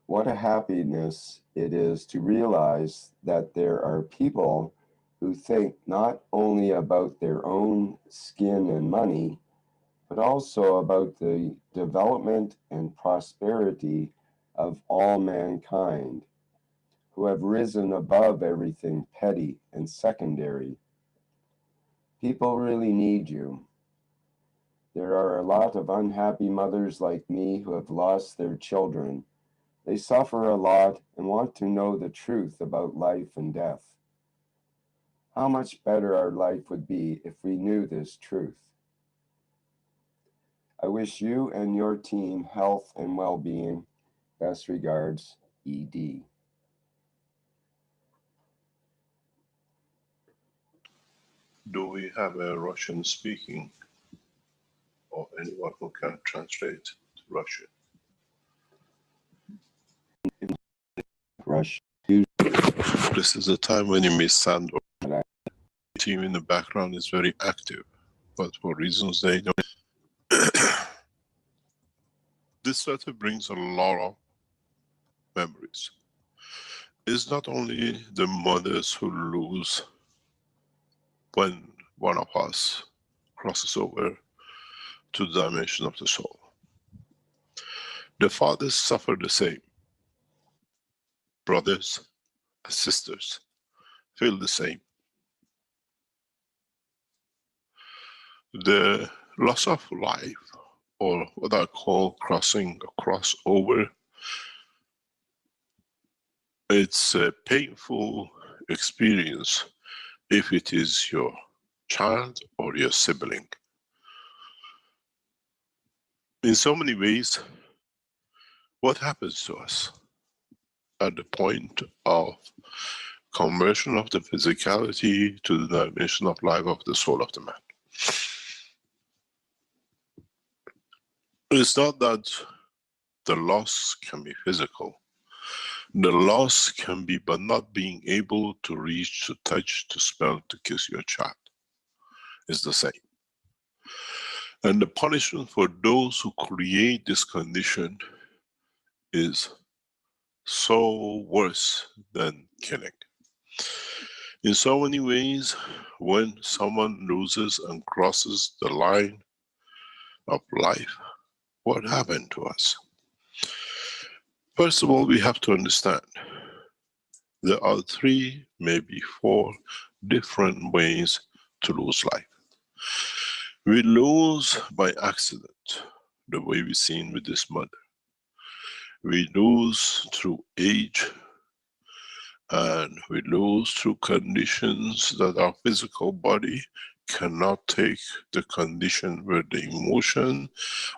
What a happiness it is to realize that there are people who think not only about their own skin and money, but also about the development and prosperity of all mankind, who have risen above everything petty and secondary. People really need you. There are a lot of unhappy mothers like me who have lost their children. They suffer a lot and want to know the truth about life and death. How much better our life would be if we knew this truth. I wish you and your team health and well-being. Best regards, ED. Do we have a Russian speaking or anyone who can translate to Russian? Rush. This is a time when you may stand or the team in the background is very active, but for reasons they don't. This letter brings a lot of memories. It's not only the mothers who lose when one of us crosses over to the dimension of the soul. The fathers suffer the same. Brothers and sisters feel the same. The loss of life, or what I call crossing a crossover, it's a painful experience if it is your child or your sibling. In so many ways, what happens to us at the point of conversion of the physicality to the dimension of life of the soul of the man? It's not that the loss can be physical. The loss can be but not being able to reach, to touch, to smell, to kiss your child. It's the same. And the punishment for those who create this condition is so worse than killing. In so many ways, when someone loses and crosses the line of life, what happened to us? First of all, we have to understand there are 3, maybe 4 different ways to lose life. We lose by accident, the way we've seen with this mother. We lose through age, and we lose through conditions that our physical body cannot take the condition where the emotion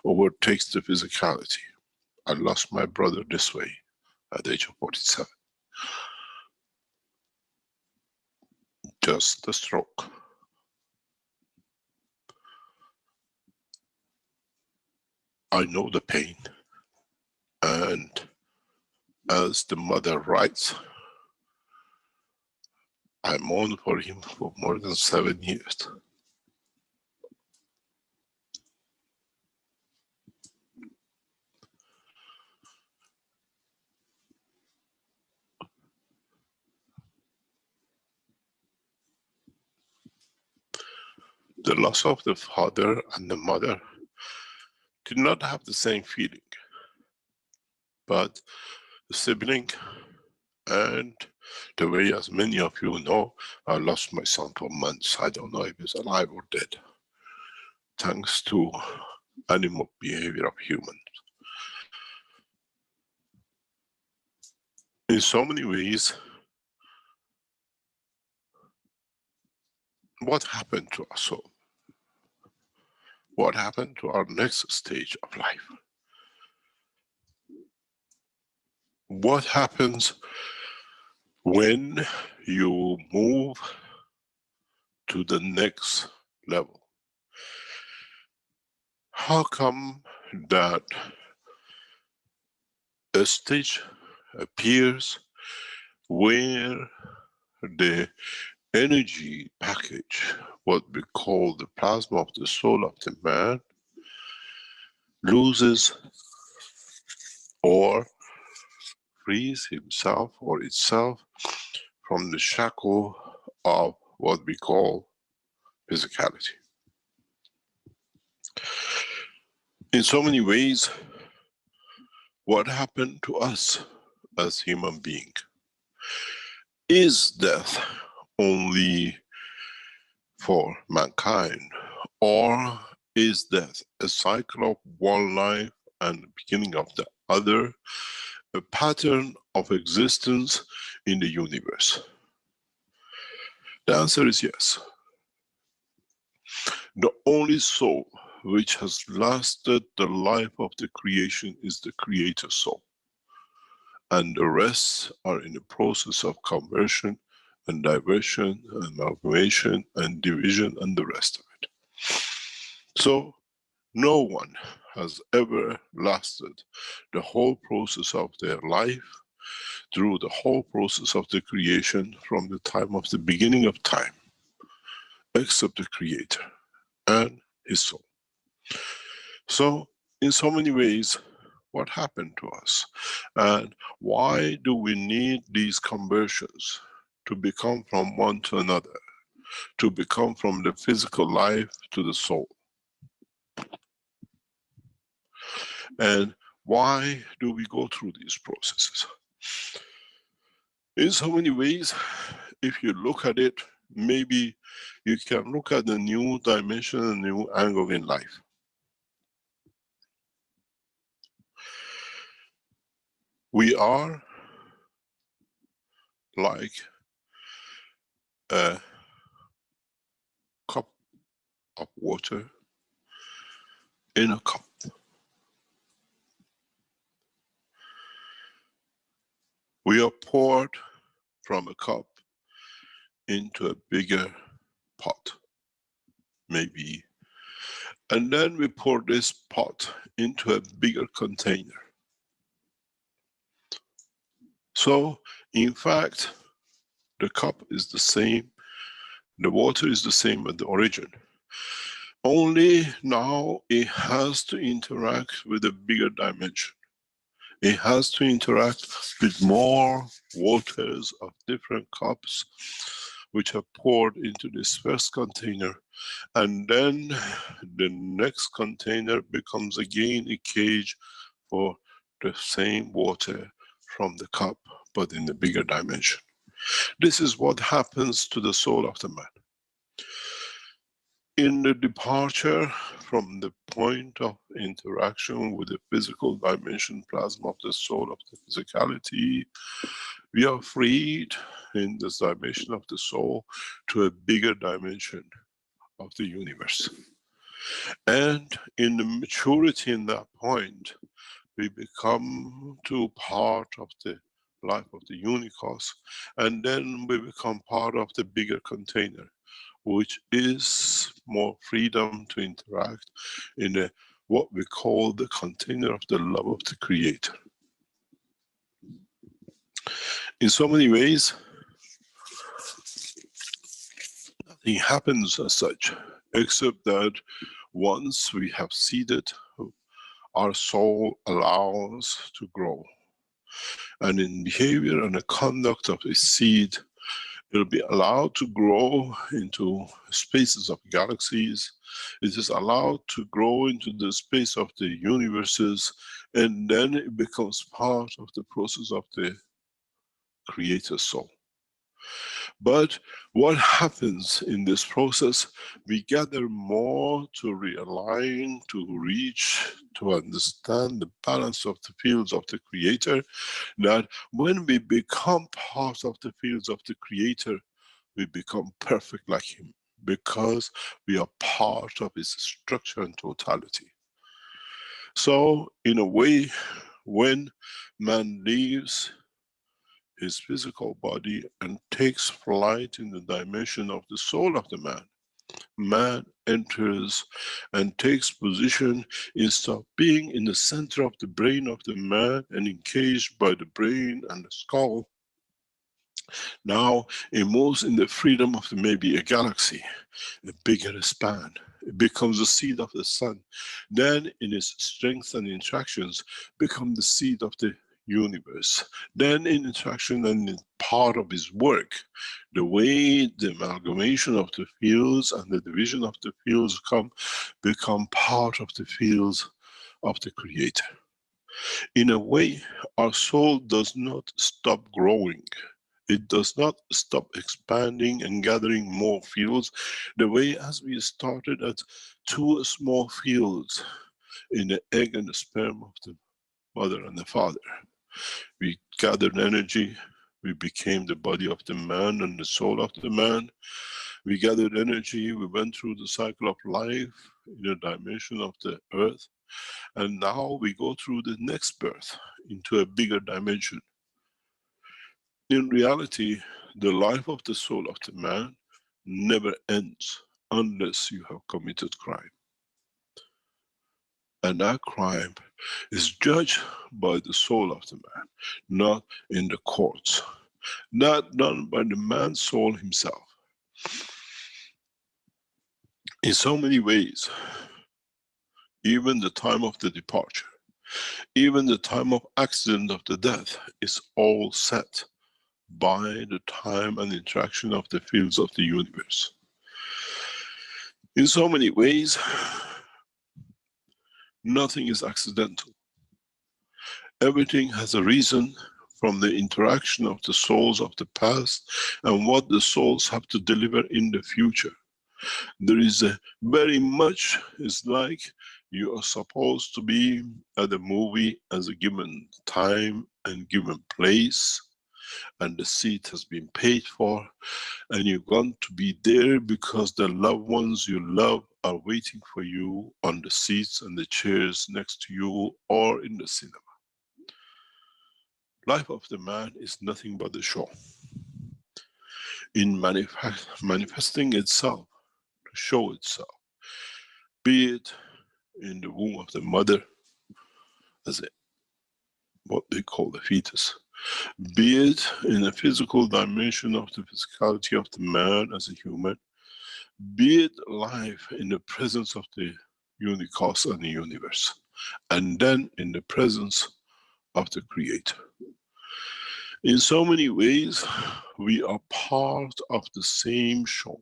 overtakes the physicality. I lost my brother this way at the age of 47. just a stroke. I know the pain, and as the mother writes, I mourned for him for more than 7 years. The loss of the father and the mother did not have the same feeling, but the sibling, and the way, as many of you know, I lost my son for months. I don't know if he's alive or dead, thanks to animal behavior of humans. In so many ways, what happened to our soul? What happened to our next stage of life? What happens when you move to the next level? How come that a stage appears where the energy package, what we call the plasma of the soul of the man, loses or frees himself or itself from the shackle of what we call physicality? In so many ways, what happened to us as human beings? Is death only for mankind, or is death a cycle of one life and the beginning of the other, a pattern of existence in the universe? The answer is yes. The only soul which has lasted the life of the creation is the creator soul, and the rest are in the process of conversion and diversion and amalgamation and division and the rest of it. So no one has ever lasted the whole process of their life through the whole process of the creation from the time of the beginning of time, except the creator and his soul. So in so many ways, what happened to us, and why do we need these conversions to become from one to another, to become from the physical life to the soul? And why do we go through these processes? In so many ways, if you look at it, maybe you can look at a new dimension, a new angle in life. We are like a cup of water in a cup. We are poured from a cup into a bigger pot, maybe. And then we pour this pot into a bigger container. So, in fact, the cup is the same, the water is the same at the origin. Only now it has to interact with a bigger dimension. It has to interact with more waters of different cups which are poured into this first container, and then the next container becomes again a cage for the same water from the cup, but in the bigger dimension. This is what happens to the soul of the man. In the departure from the point of interaction with the physical dimension plasma of the soul of the physicality, we are freed in this dimension of the soul to a bigger dimension of the universe. And in the maturity in that point, we become to part of the life of the unicos, and then we become part of the bigger container, which is more freedom to interact in what we call the container of the love of the Creator. In so many ways, nothing happens as such, except that once we have seeded, our soul allows to grow. And in behavior and the conduct of a seed, it will be allowed to grow into spaces of galaxies. It is allowed to grow into the space of the universes, and then it becomes part of the process of the Creator soul. But what happens in this process, we gather more to realign, to reach, to understand the balance of the fields of the Creator, that when we become part of the fields of the Creator, we become perfect like Him, because we are part of His structure and totality. So, in a way, when man leaves his physical body and takes flight in the dimension of the soul of the man, man enters and takes position instead of being in the center of the brain of the man and encaged by the brain and the skull. Now it moves in the freedom of maybe a galaxy, a bigger span. It becomes the seed of the sun. Then in its strength and interactions become the seed of the universe. Then in interaction and in part of his work, the way the amalgamation of the fields and the division of the fields become part of the fields of the Creator. In a way, our soul does not stop growing. It does not stop expanding and gathering more fields, the way as we started at 2 small fields in the egg and the sperm of the mother and the father. We gathered energy, we became the body of the man and the soul of the man. We gathered energy, we went through the cycle of life in a dimension of the earth, and now we go through the next birth into a bigger dimension. In reality, the life of the soul of the man never ends unless you have committed crime. And that crime is judged by the soul of the man, not in the courts. Not done by the man's soul himself. In so many ways, even the time of the departure, even the time of accident of the death is all set by the time and interaction of the fields of the universe. In so many ways, nothing is accidental. Everything has a reason from the interaction of the souls of the past and what the souls have to deliver in the future. There is a very much, it's like you are supposed to be at a movie as a given time and given place, and the seat has been paid for, and you're going to be there because the loved ones you love are waiting for you on the seats and the chairs next to you or in the cinema. Life of the man is nothing but the show. In manifesting itself, to show itself, be it in the womb of the mother as what they call the fetus, be it in the physical dimension of the physicality of the man as a human, be it life in the presence of the unicos and the universe, and then in the presence of the Creator. In so many ways, we are part of the same show,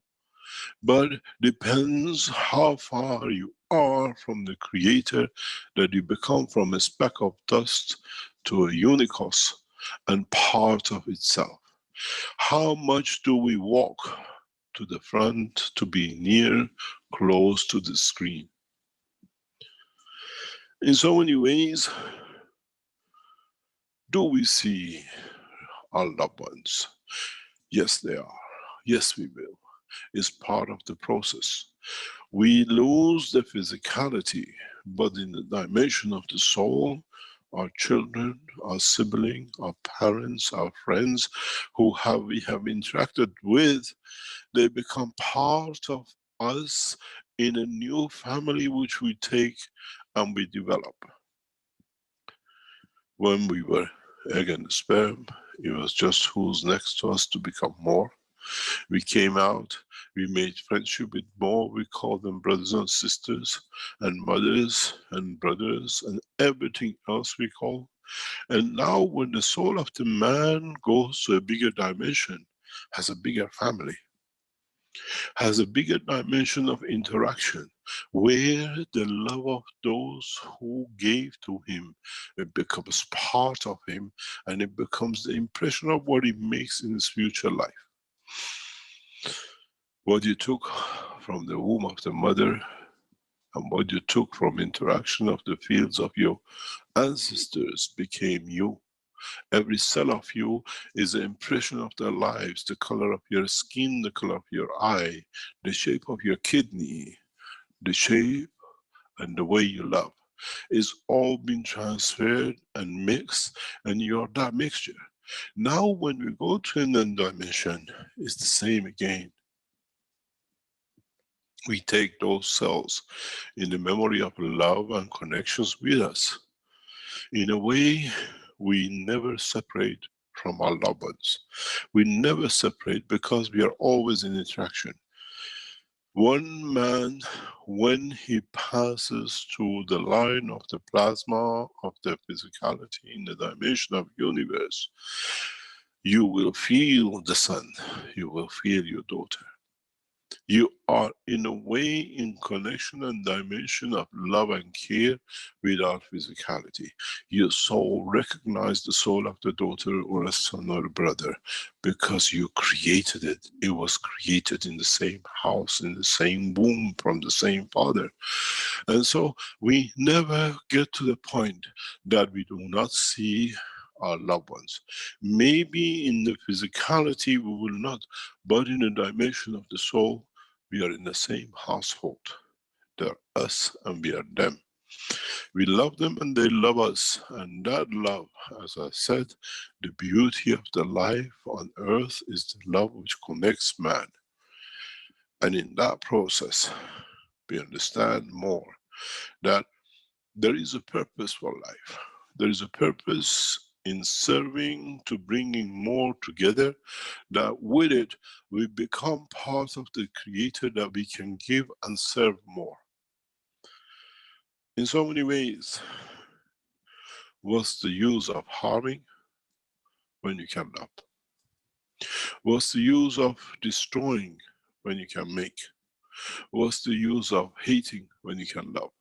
but depends how far you are from the Creator, that you become from a speck of dust to a unicos and part of itself. How much do we walk to the front to be near, close to the screen? In so many ways, do we see our loved ones? Yes, they are. Yes, we will. It's part of the process. We lose the physicality, but in the dimension of the soul, our children, our siblings, our parents, our friends who we have interacted with, they become part of us in a new family which we take and we develop. When we were egg and sperm, it was just who's next to us to become more. We came out, we made friendship with more, we call them brothers and sisters, and mothers and brothers, and everything else we call. And now when the soul of the man goes to a bigger dimension, has a bigger family, has a bigger dimension of interaction, where the love of those who gave to him, it becomes part of him, and it becomes the impression of what he makes in his future life. What you took from the womb of the mother, and what you took from interaction of the fields of your ancestors became you. Every cell of you is an impression of their lives, the color of your skin, the color of your eye, the shape of your kidney, the shape and the way you love. It's all been transferred and mixed, and you're that mixture. Now when we go to another dimension, it's the same again. We take those cells in the memory of love and connections with us. In a way, we never separate from our loved ones. We never separate because we are always in interaction. One man, when he passes through the line of the plasma of the physicality in the dimension of universe, you will feel the sun, you will feel your daughter. You are in a way in connection and dimension of love and care without physicality. Your soul recognizes the soul of the daughter or a son or a brother because you created it. It was created in the same house, in the same womb, from the same father. And so we never get to the point that we do not see our loved ones. Maybe in the physicality we will not, but in the dimension of the soul, we are in the same household. They're us and we are them. We love them and they love us. And that love, as I said, the beauty of the life on earth is the love which connects man. And in that process, we understand more that there is a purpose for life. There is a purpose in serving to bringing more together, that with it we become part of the Creator, that we can give and serve more. In so many ways, what's the use of harming when you can love? What's the use of destroying when you can make? What's the use of hating when you can love?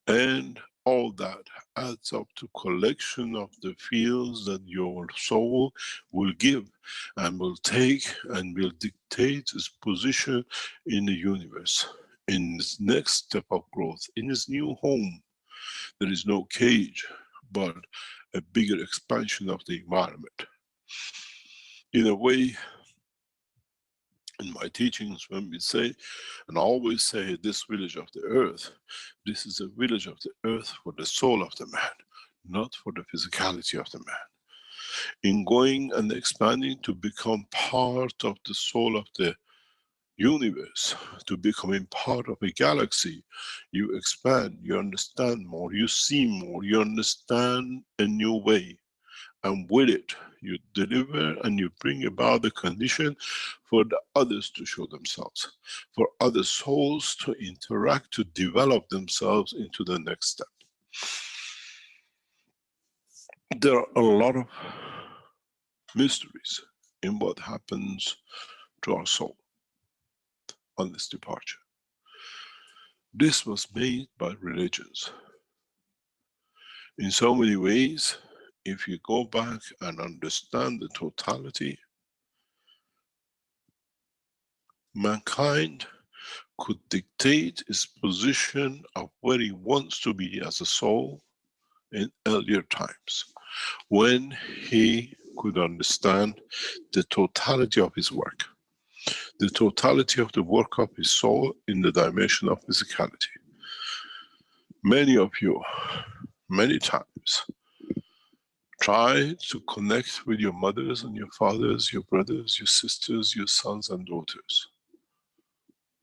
And all that adds up to collection of the fields that your soul will give and will take and will dictate its position in the universe, in its next step of growth, in its new home. There is no cage, but a bigger expansion of the environment. In a way, in my teachings, when we say, and I always say, this village of the earth, this is a village of the earth for the soul of the man, not for the physicality of the man. In going and expanding to become part of the soul of the universe, to becoming part of a galaxy, you expand, you understand more, you see more, you understand a new way. And with it, you deliver and you bring about the condition for the others to show themselves, for other souls to interact, to develop themselves into the next step. There are a lot of mysteries in what happens to our soul on this departure. This was made by religions. In so many ways, if you go back and understand the totality, mankind could dictate its position of where he wants to be as a soul in earlier times, when he could understand the totality of his work, the totality of the work of his soul in the dimension of physicality. Many of you, many times, Try to connect with your mothers and your fathers, your brothers, your sisters, your sons and daughters.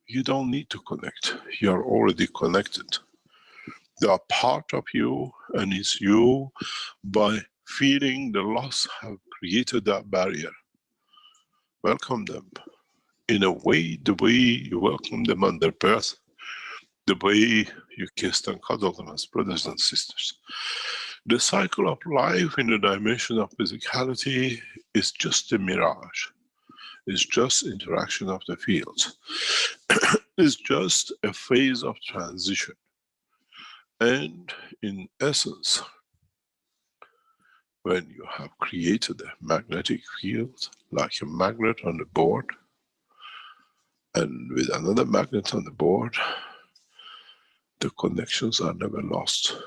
You don't need to connect. You are already connected. They are part of you, and it's you, by feeling the loss, have created that barrier. Welcome them. In a way, the way you welcome them on their birth, the way you kissed and cuddle them as brothers and sisters. The cycle of life in the dimension of physicality is just a mirage. It's just interaction of the fields. It's just a phase of transition. And in essence, when you have created a magnetic field, like a magnet on the board, and with another magnet on the board, the connections are never lost.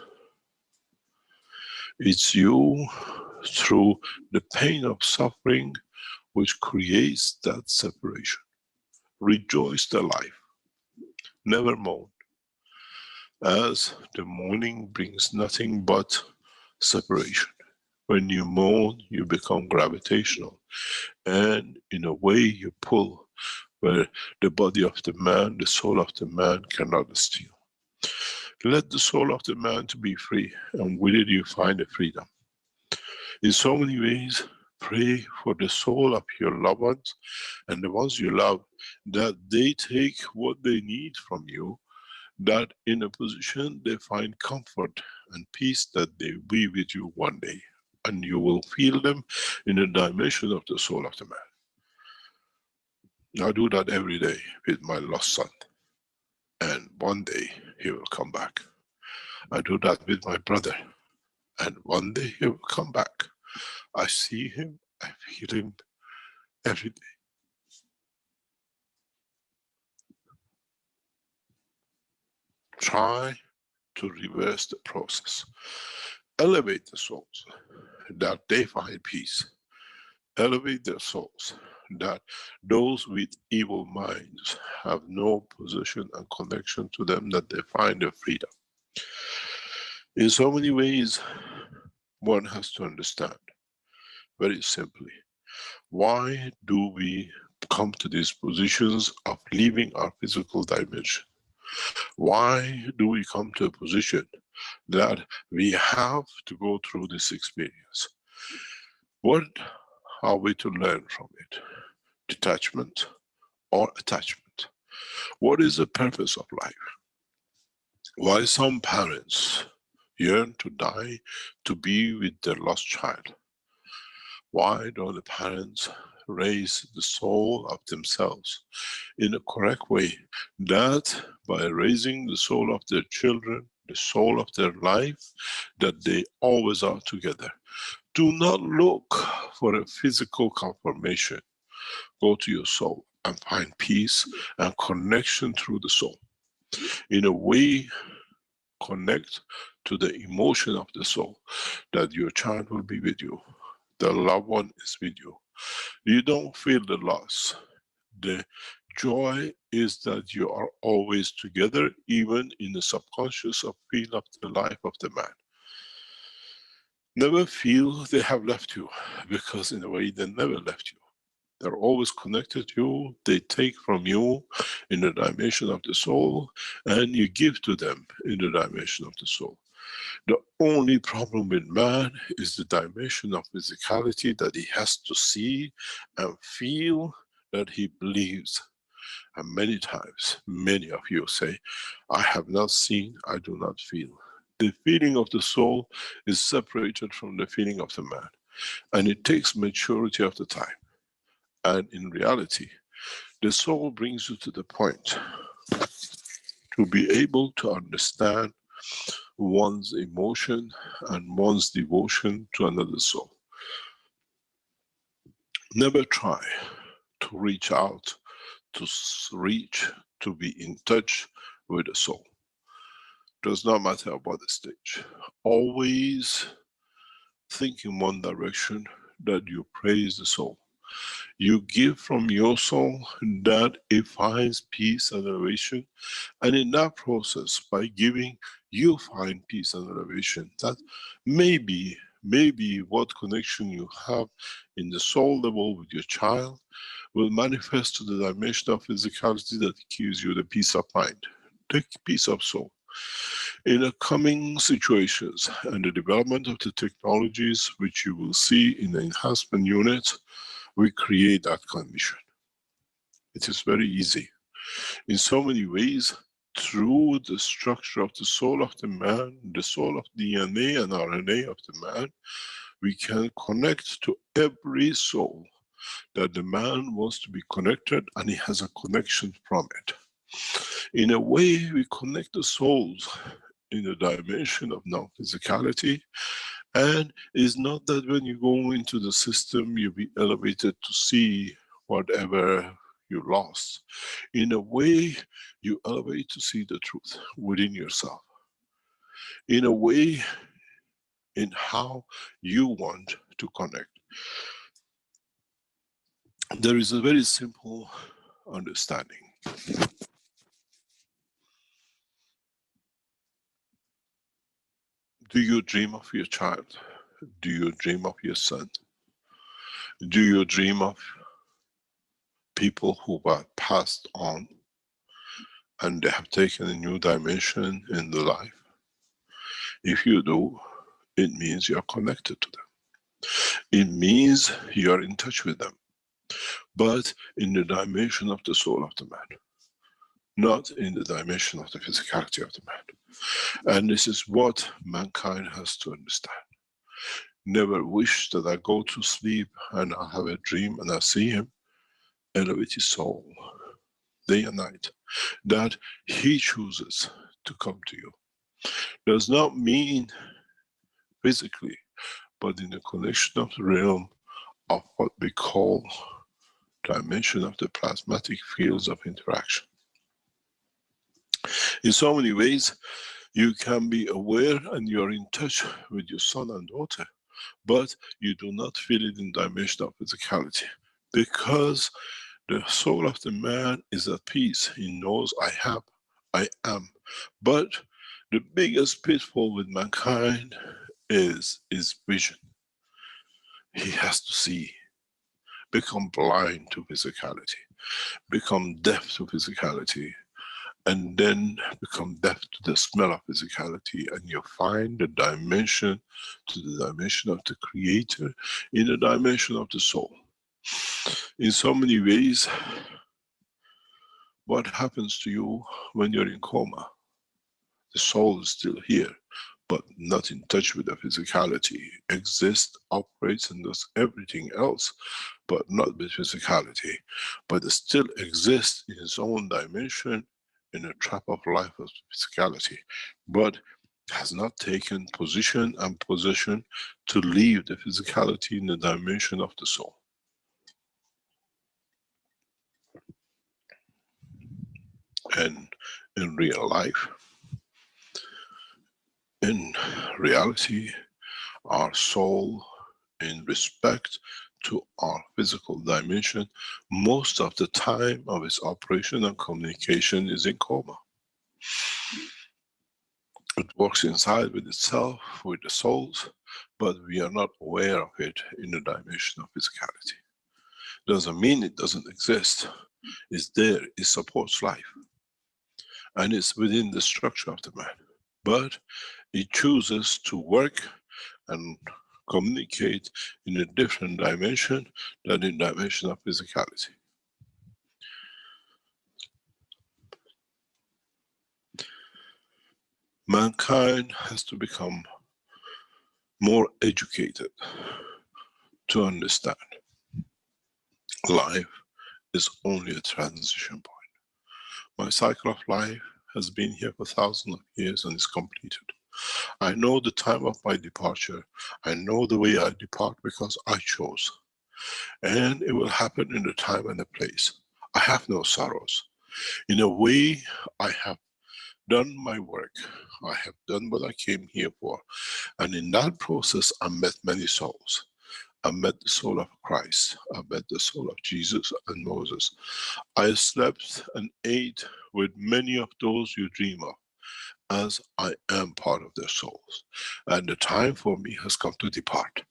It's you, through the pain of suffering, which creates that separation. Rejoice the life. Never mourn, as the mourning brings nothing but separation. When you mourn, you become gravitational, and in a way you pull where the body of the man, the soul of the man cannot steal. Let the soul of the man to be free, and with it you find the freedom. In so many ways, pray for the soul of your loved ones and the ones you love, that they take what they need from you, that in a position they find comfort and peace, that they will be with you one day, and you will feel them in the dimension of the soul of the man. I do that every day with my lost son, and one day he will come back. I do that with my brother, and one day he will come back. I see him, I feel him every day. Try to reverse the process. Elevate the souls, that they find peace. Elevate their souls, that those with evil minds have no position and connection to them, that they find their freedom. In so many ways, one has to understand, very simply, why do we come to these positions of leaving our physical dimension? Why do we come to a position that we have to go through this experience? What are we to learn from it? Detachment or attachment? What is the purpose of life? Why some parents yearn to die to be with their lost child? Why don't the parents raise the soul of themselves in a correct way, that by raising the soul of their children, the soul of their life, that they always are together? Do not look for a physical confirmation. Go to your soul and find peace and connection through the soul. In a way, connect to the emotion of the soul, that your child will be with you, the loved one is with you. You don't feel the loss. The joy is that you are always together, even in the subconscious of feel of the life of the man. Never feel they have left you, because in a way they never left you. They're always connected to you. They take from you in the dimension of the soul, and you give to them in the dimension of the soul. The only problem with man is the dimension of physicality, that he has to see and feel that he believes. And many times, many of you say, I have not seen, I do not feel. The feeling of the soul is separated from the feeling of the man. And it takes maturity of the time. And in reality, the soul brings you to the point to be able to understand one's emotion and one's devotion to another soul. Never try to reach out, to be in touch with the soul. Does not matter about the stage. Always think in one direction, that you praise the soul. You give from your soul, that it finds peace and elevation, and in that process, by giving, you find peace and elevation. That maybe maybe what connection you have in the soul level with your child will manifest to the dimension of physicality that gives you the peace of mind, the peace of soul. In the coming situations and the development of the technologies which you will see in the enhancement units, we create that condition. It is very easy. In so many ways, through the structure of the soul of the man, the soul of DNA and RNA of the man, we can connect to every soul that the man wants to be connected, and he has a connection from it. In a way, we connect the souls in the dimension of non-physicality, and it's not that when you go into the system, you'll be elevated to see whatever you lost. In a way, you elevate to see the truth within yourself. In a way, in how you want to connect. There is a very simple understanding. Do you dream of your child? Do you dream of your son? Do you dream of people who were passed on and they have taken a new dimension in their life? If you do, it means you are connected to them. It means you are in touch with them, but in the dimension of the soul of the man, not in the dimension of the physicality of the man. And this is what mankind has to understand. Never wish that I go to sleep and I have a dream and I see him. Elevate his soul day and night, that he chooses to come to you. Does not mean physically, but in the connection of the realm of what we call dimension of the plasmatic fields of interaction. In so many ways, you can be aware and you are in touch with your son and daughter, but you do not feel it in dimension of physicality, because the soul of the man is at peace. He knows I have, I am. But the biggest pitfall with mankind is vision. He has to see, become blind to physicality, become deaf to physicality, and then become deaf to the smell of physicality, and you find the dimension to the dimension of the creator in the dimension of the soul. In so many ways, what happens to you when you're in coma? The soul is still here, but not in touch with the physicality. Exists, operates, and does everything else, but not with physicality. But it still exists in its own dimension, in a trap of life of physicality, but has not taken position and possession to leave the physicality in the dimension of the soul. And in real life, in reality, our soul, in respect to our physical dimension, most of the time of its operation and communication is in coma. It works inside with itself, with the souls, but we are not aware of it in the dimension of physicality. Doesn't mean it doesn't exist. It's there, it supports life. And it's within the structure of the man. But it chooses to work and communicate in a different dimension than in the dimension of physicality. Mankind has to become more educated to understand life is only a transition point. My cycle of life has been here for thousands of years and is completed. I know the time of my departure. I know the way I depart because I chose. And it will happen in the time and the place. I have no sorrows. In a way, I have done my work. I have done what I came here for. And in that process, I met many souls. I met the soul of Christ. I met the soul of Jesus and Moses. I slept and ate with many of those you dream of. as I am part of their souls. And the time for me has come to depart.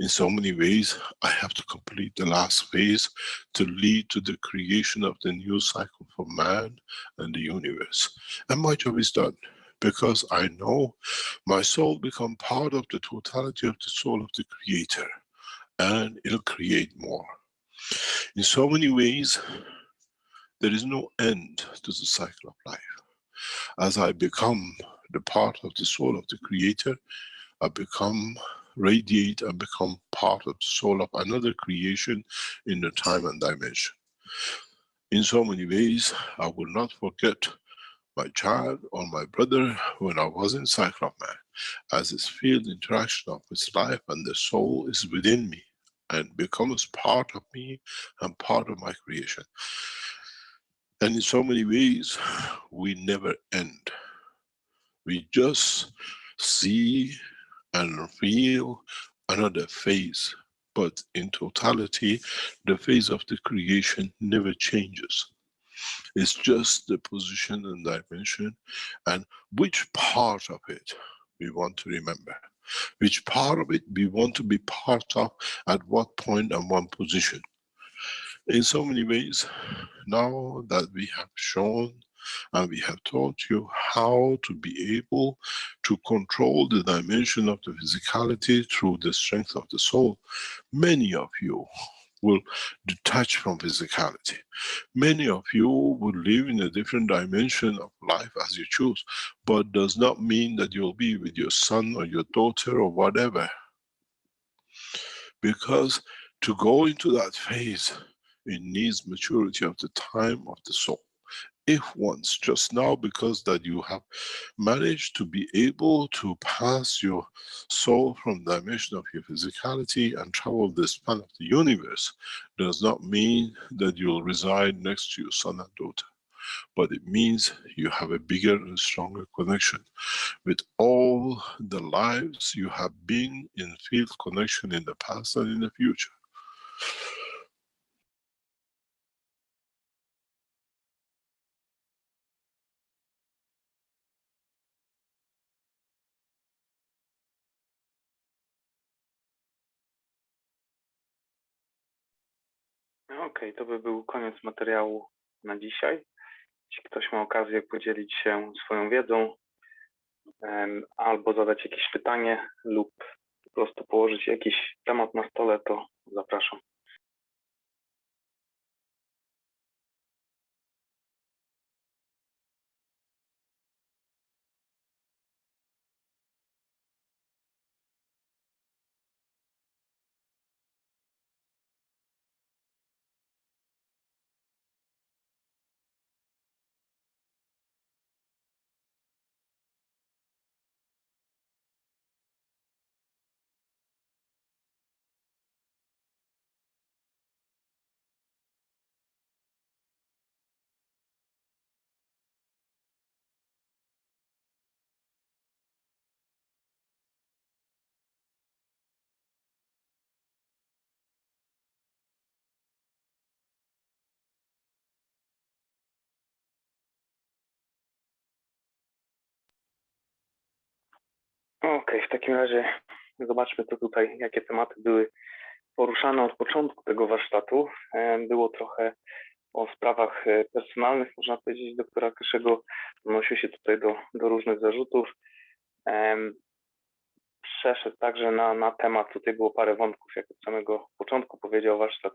In so many ways, I have to complete the last phase to lead to the creation of the new cycle for man and the universe. And my job is done, because I know my soul become part of the totality of the soul of the Creator, and it'll create more. In so many ways, there is no end to the cycle of life. As I become the part of the soul of the Creator, I become radiate and become part of the soul of another creation in the time and dimension. In so many ways, I will not forget my child or my brother when I was in cycle of man, as his field interaction of his life and the soul is within me and becomes part of me and part of my creation. And in so many ways, we never end. We just see and feel another phase, but in totality, the phase of the creation never changes. It's just the position and dimension, and which part of it we want to remember, which part of it we want to be part of, at what point and what position. In so many ways, now that we have shown and we have taught you how to be able to control the dimension of the physicality through the strength of the soul, many of you will detach from physicality. Many of you will live in a different dimension of life as you choose, but does not mean that you'll be with your son or your daughter or whatever. Because to go into that phase, it needs maturity of the time of the soul. If once, just now, because that you have managed to be able to pass your soul from the dimension of your physicality and travel the span of the universe, does not mean that you'll reside next to your son and daughter. But it means you have a bigger and stronger connection with all the lives you have been in field connection in the past and in the future. Okej, to by był koniec materiału na dzisiaj. Jeśli ktoś ma okazję podzielić się swoją wiedzą, albo zadać jakieś pytanie lub po prostu położyć jakiś temat na stole, to zapraszam. Okej, w takim razie zobaczmy, co tutaj, jakie tematy były poruszane od początku tego warsztatu. Było trochę o sprawach personalnych, można powiedzieć, doktora Keshego. Odnosił się tutaj do różnych zarzutów. Przeszedł także na temat, tutaj było parę wątków, jak od samego początku powiedział, warsztat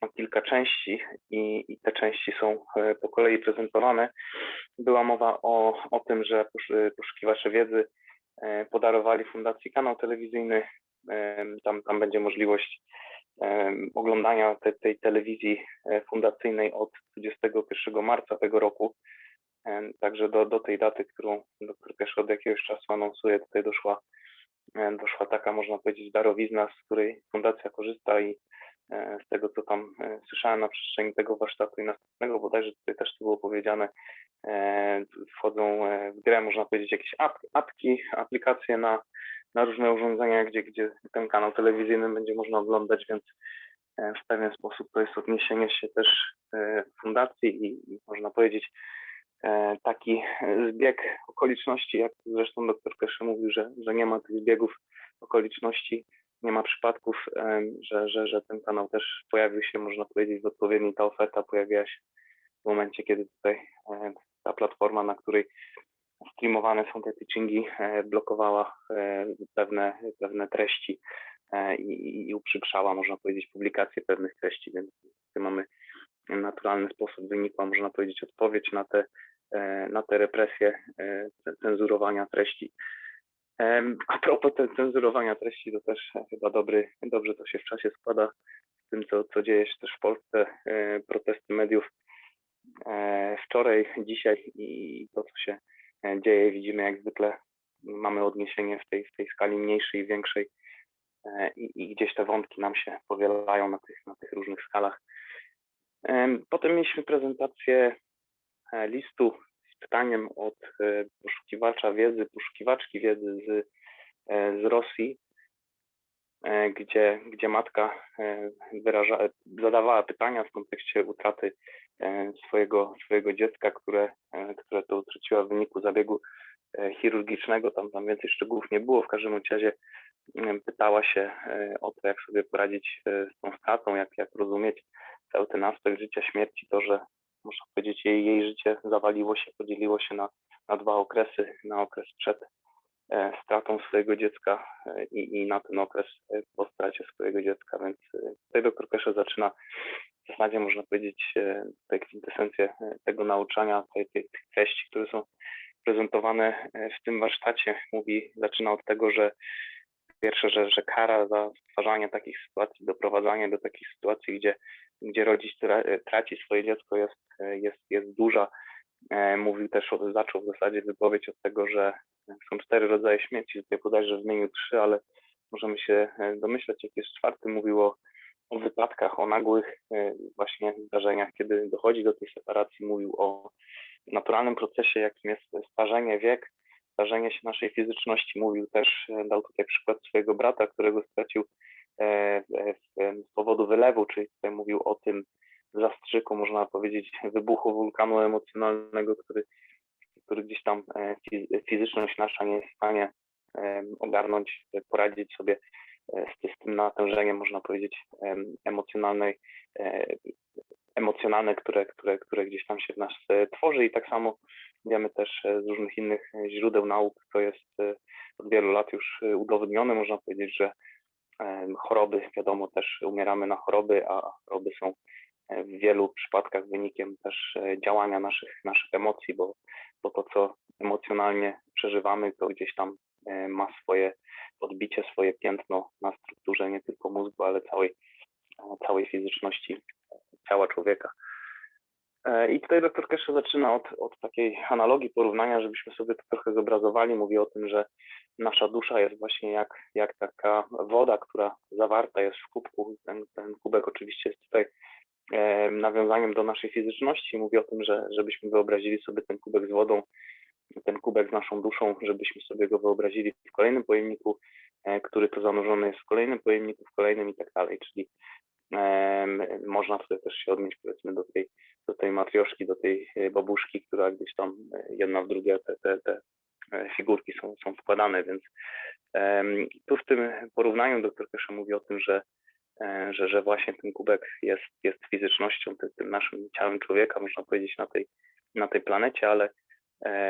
ma kilka części i te części są po kolei prezentowane. Była mowa o tym, że poszukiwacze wiedzy podarowali fundacji kanał telewizyjny. Tam będzie możliwość oglądania tej telewizji fundacyjnej od 21 marca tego roku. Także do tej daty, którą dr Keshe od jakiegoś czasu anonsuje, tutaj doszła taka, można powiedzieć, darowizna, z której fundacja korzysta i z tego, co tam słyszałem na przestrzeni tego warsztatu i następnego, bodajże tutaj też to było powiedziane, wchodzą w grę, można powiedzieć, jakieś aplikacje na różne urządzenia, gdzie ten kanał telewizyjny będzie można oglądać, więc w pewien sposób to jest odniesienie się też fundacji i można powiedzieć taki zbieg okoliczności, jak zresztą dr Keshe mówił, że nie ma tych zbiegów okoliczności, nie ma przypadków, że ten kanał też pojawił się, można powiedzieć, w odpowiedniej, ta oferta pojawiła się w momencie, kiedy tutaj ta platforma, na której streamowane są te teachingi, blokowała pewne treści i uprzykrzała, można powiedzieć, publikację pewnych treści, więc tutaj mamy w naturalny sposób wynikła, można powiedzieć, odpowiedź na te represje cenzurowania treści. A propos cenzurowania treści, to też chyba dobrze to się w czasie składa z tym, co dzieje się też w Polsce, protesty mediów wczoraj, dzisiaj i to, co się dzieje. Widzimy, jak zwykle mamy odniesienie w tej skali mniejszej i większej i gdzieś te wątki nam się powielają na tych różnych skalach. Potem mieliśmy prezentację listu z pytaniem od poszukiwacza wiedzy, poszukiwaczki wiedzy z Rosji, gdzie matka zadawała pytania w kontekście utraty swojego dziecka, które to utraciła w wyniku zabiegu chirurgicznego. Tam więcej szczegółów nie było. W każdym razie pytała się o to, jak sobie poradzić z tą stratą, jak rozumieć cały ten aspekt życia, śmierci, to, że można powiedzieć, jej życie zawaliło się, podzieliło się na dwa okresy, na okres przed stratą swojego dziecka i na ten okres po stracie swojego dziecka, więc tutaj dr Keshe zaczyna w zasadzie, można powiedzieć, tutaj kwintesencję tego nauczania, tych treści, które są prezentowane w tym warsztacie. Zaczyna od tego, że pierwsze, że kara za stwarzanie takich sytuacji, doprowadzanie do takich sytuacji, gdzie rodzic traci swoje dziecko, jest duża. Mówił też, zaczął w zasadzie wypowiedź od tego, że są 4 rodzaje śmierci, tutaj bodajże wymienił 3, ale możemy się domyślać, jak jest 4. Mówił o wypadkach, o nagłych właśnie zdarzeniach, kiedy dochodzi do tej separacji. Mówił o naturalnym procesie, jakim jest starzenie, wiek, starzenie się naszej fizyczności. Mówił też, dał tutaj przykład swojego brata, którego stracił z powodu wylewu, czyli tutaj mówił o tym zastrzyku, można powiedzieć, wybuchu wulkanu emocjonalnego, który gdzieś tam fizyczność nasza nie jest w stanie ogarnąć, poradzić sobie z tym natężeniem, można powiedzieć, emocjonalne, które gdzieś tam się w nas tworzy. I tak samo wiemy też z różnych innych źródeł nauk, to jest od wielu lat już udowodnione, można powiedzieć, że choroby, wiadomo, też umieramy na choroby, a choroby są w wielu przypadkach wynikiem też działania naszych emocji, bo to, co emocjonalnie przeżywamy, to gdzieś tam ma swoje odbicie, swoje piętno na strukturze nie tylko mózgu, ale całej fizyczności ciała człowieka. I tutaj dr Keshe zaczyna od takiej analogii, porównania, żebyśmy sobie to trochę zobrazowali. Mówi o tym, że nasza dusza jest właśnie jak taka woda, która zawarta jest w kubku. Ten kubek oczywiście jest tutaj nawiązaniem do naszej fizyczności. Mówi o tym, żebyśmy wyobrazili sobie ten kubek z wodą, ten kubek z naszą duszą, żebyśmy sobie go wyobrazili w kolejnym pojemniku, który to zanurzony jest w kolejnym pojemniku, w kolejnym i tak dalej. Czyli można tutaj też się odnieść, powiedzmy, do tej matrioszki, do tej babuszki, która gdzieś tam jedna w drugie te figurki są wkładane, więc tu w tym porównaniu dr Keshe mówi o tym, że właśnie ten kubek jest fizycznością, tym naszym ciałem człowieka, można powiedzieć, na tej planecie, ale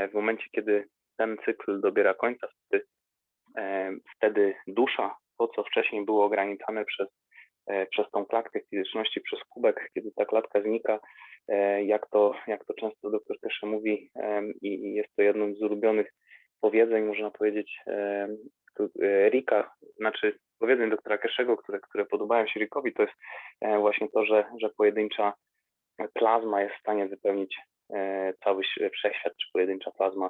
w momencie, kiedy ten cykl dobiera końca, wtedy dusza, to co wcześniej było ograniczane przez tą klatkę fizyczności, przez kubek, kiedy ta klatka znika, jak to często dr Keshe mówi i jest to jednym z ulubionych powiedzeń, można powiedzieć, Ricka, znaczy powiedzeń doktora Keshego, które podobają się Rickowi, to jest właśnie to, że pojedyncza plazma jest w stanie wypełnić cały wszechświat, czy pojedyncza plazma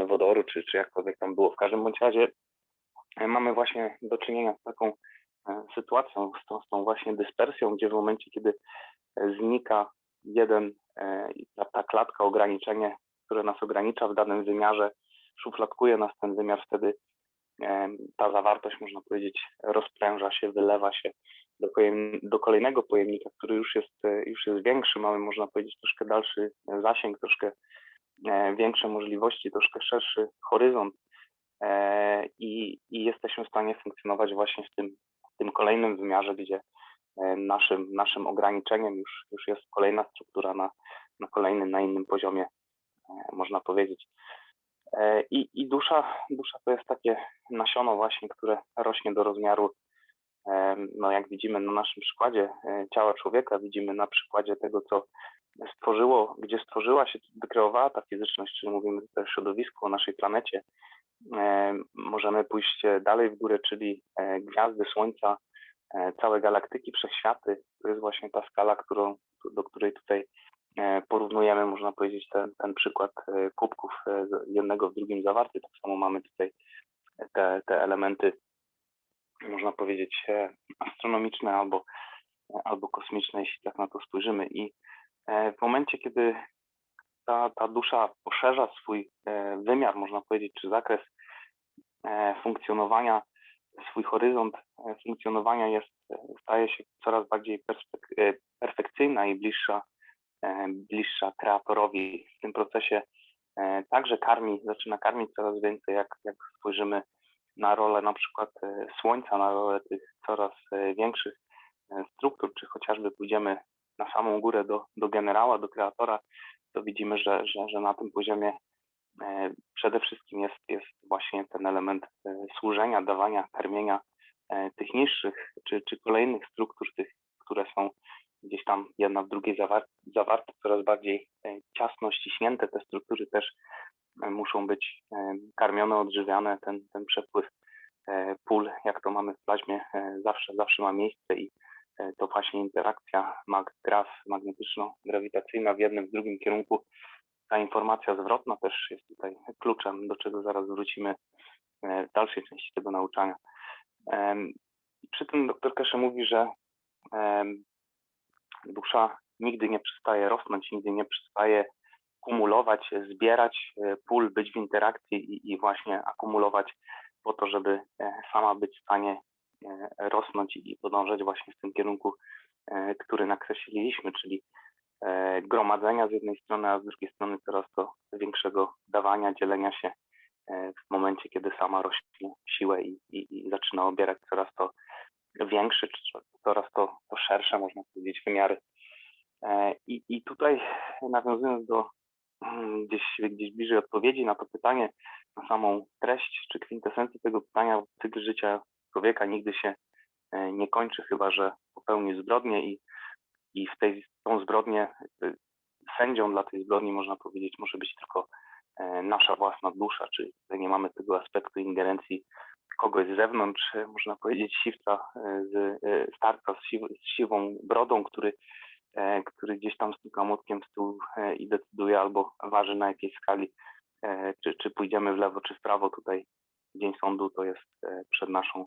wodoru, czy jakkolwiek tam było. W każdym bądź razie mamy właśnie do czynienia z taką sytuacją, z tą właśnie dyspersją, gdzie w momencie, kiedy znika ta klatka, ograniczenie, które nas ogranicza w danym wymiarze, szufladkuje nas ten wymiar, wtedy ta zawartość, można powiedzieć, rozpręża się, wylewa się do kolejnego pojemnika, który już jest większy, mamy, można powiedzieć, troszkę dalszy zasięg, troszkę większe możliwości, troszkę szerszy horyzont i jesteśmy w stanie funkcjonować właśnie w tym kolejnym wymiarze, gdzie naszym ograniczeniem już jest kolejna struktura na kolejnym, na innym poziomie, można powiedzieć. I dusza to jest takie nasiono właśnie, które rośnie do rozmiaru, no jak widzimy na naszym przykładzie ciała człowieka, widzimy na przykładzie tego, co stworzyło, gdzie stworzyła się, wykreowała ta fizyczność, czyli mówimy tutaj o środowisku, o naszej planecie. Możemy pójść dalej w górę, czyli gwiazdy, słońca, całe galaktyki, wszechświaty. To jest właśnie ta skala, do której tutaj porównujemy, można powiedzieć, ten przykład kubków jednego w drugim zawarty. Tak samo mamy tutaj te elementy, można powiedzieć, astronomiczne albo kosmiczne, jeśli tak na to spojrzymy. I w momencie, kiedy ta dusza poszerza swój wymiar, można powiedzieć, czy zakres funkcjonowania, swój horyzont funkcjonowania staje się coraz bardziej perfekcyjna i bliższa kreatorowi. W tym procesie także zaczyna karmić coraz więcej, jak spojrzymy na rolę na przykład Słońca, na rolę tych coraz większych struktur, czy chociażby pójdziemy na samą górę do generała, do kreatora, to widzimy, że na tym poziomie przede wszystkim jest właśnie ten element służenia, dawania, karmienia tych niższych czy kolejnych struktur, tych, które są gdzieś tam jedna w drugiej zawarte, coraz bardziej ciasno ściśnięte. Te struktury też muszą być karmione, odżywiane. Ten przepływ pól, jak to mamy w plazmie, zawsze ma miejsce i to właśnie interakcja magnetyczno-grawitacyjna w jednym, w drugim kierunku. Ta informacja zwrotna też jest tutaj kluczem, do czego zaraz wrócimy w dalszej części tego nauczania. Przy tym dr Keshe mówi, że dusza nigdy nie przestaje rosnąć, nigdy nie przestaje kumulować, zbierać pól, być w interakcji i właśnie akumulować po to, żeby sama być w stanie rosnąć i podążać właśnie w tym kierunku, który nakreśliliśmy, czyli gromadzenia z jednej strony, a z drugiej strony coraz to większego dawania, dzielenia się w momencie, kiedy sama rośnie w siłę i zaczyna obierać coraz to większe, coraz to szersze, można powiedzieć, wymiary. I tutaj nawiązując do gdzieś bliżej odpowiedzi na to pytanie, na samą treść czy kwintesencję tego pytania, cykl życia człowieka nigdy się nie kończy, chyba że popełni zbrodnię i tą zbrodnię sędzią dla tej zbrodni, można powiedzieć, może być tylko nasza własna dusza, czyli tutaj nie mamy tego aspektu ingerencji kogoś z zewnątrz, można powiedzieć siwca, starca z siwą brodą, który gdzieś tam stuka młotkiem w stół i decyduje albo waży na jakiej skali, czy pójdziemy w lewo, czy w prawo. Tutaj dzień sądu to jest przed naszą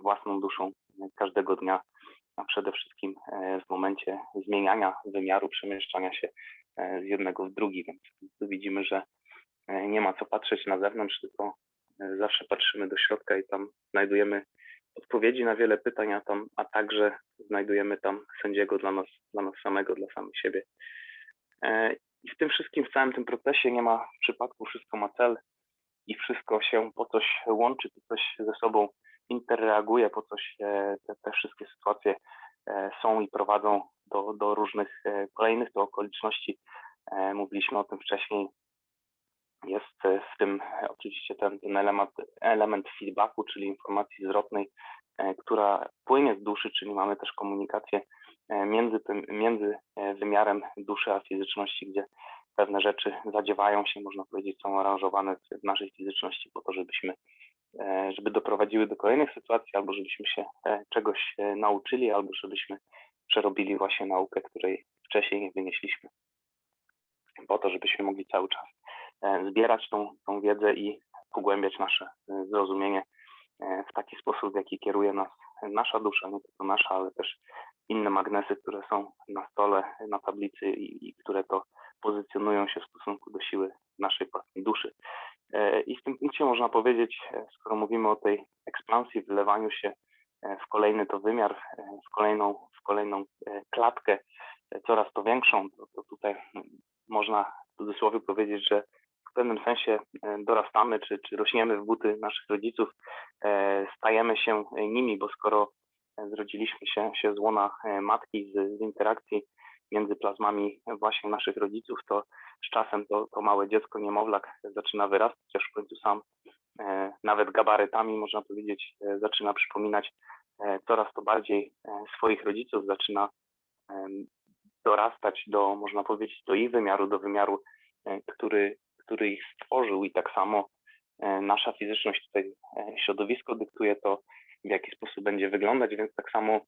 własną duszą każdego dnia, a przede wszystkim w momencie zmieniania wymiaru, przemieszczania się z jednego w drugi, więc tu widzimy, że nie ma co patrzeć na zewnątrz, tylko zawsze patrzymy do środka i tam znajdujemy odpowiedzi na wiele pytań, a także znajdujemy tam sędziego dla nas samego, dla samych siebie. I w tym wszystkim, w całym tym procesie nie ma przypadku, wszystko ma cel i wszystko się po coś łączy, po coś ze sobą interreaguje, po coś te wszystkie sytuacje są i prowadzą do różnych kolejnych to okoliczności. Mówiliśmy o tym wcześniej. Jest w tym oczywiście ten element feedbacku, czyli informacji zwrotnej, która płynie z duszy, czyli mamy też komunikację między wymiarem duszy a fizyczności, gdzie pewne rzeczy zadziewają się, można powiedzieć, są aranżowane w naszej fizyczności po to, żeby doprowadziły do kolejnych sytuacji, albo żebyśmy się czegoś nauczyli, albo żebyśmy przerobili właśnie naukę, której wcześniej nie wynieśliśmy, po to, żebyśmy mogli cały czas zbierać tą wiedzę i pogłębiać nasze zrozumienie w taki sposób, w jaki kieruje nas nasza dusza, nie tylko nasza, ale też inne magnesy, które są na stole, na tablicy i które to pozycjonują się w stosunku do siły naszej własnej duszy. I w tym punkcie można powiedzieć, skoro mówimy o tej ekspansji, wylewaniu się w kolejny to wymiar, w kolejną klatkę, coraz to większą, to tutaj można w cudzysłowie powiedzieć, że w pewnym sensie dorastamy, czy rośniemy w buty naszych rodziców, stajemy się nimi, bo skoro zrodziliśmy się z łona matki, z interakcji między plazmami właśnie naszych rodziców, to z czasem to małe dziecko, niemowlak zaczyna wyrastać, aż w końcu sam nawet gabarytami, można powiedzieć, zaczyna przypominać coraz to bardziej swoich rodziców, zaczyna dorastać można powiedzieć, do ich wymiaru, do wymiaru, który ich stworzył, i tak samo nasza fizyczność, tutaj środowisko dyktuje to, w jaki sposób będzie wyglądać, więc tak samo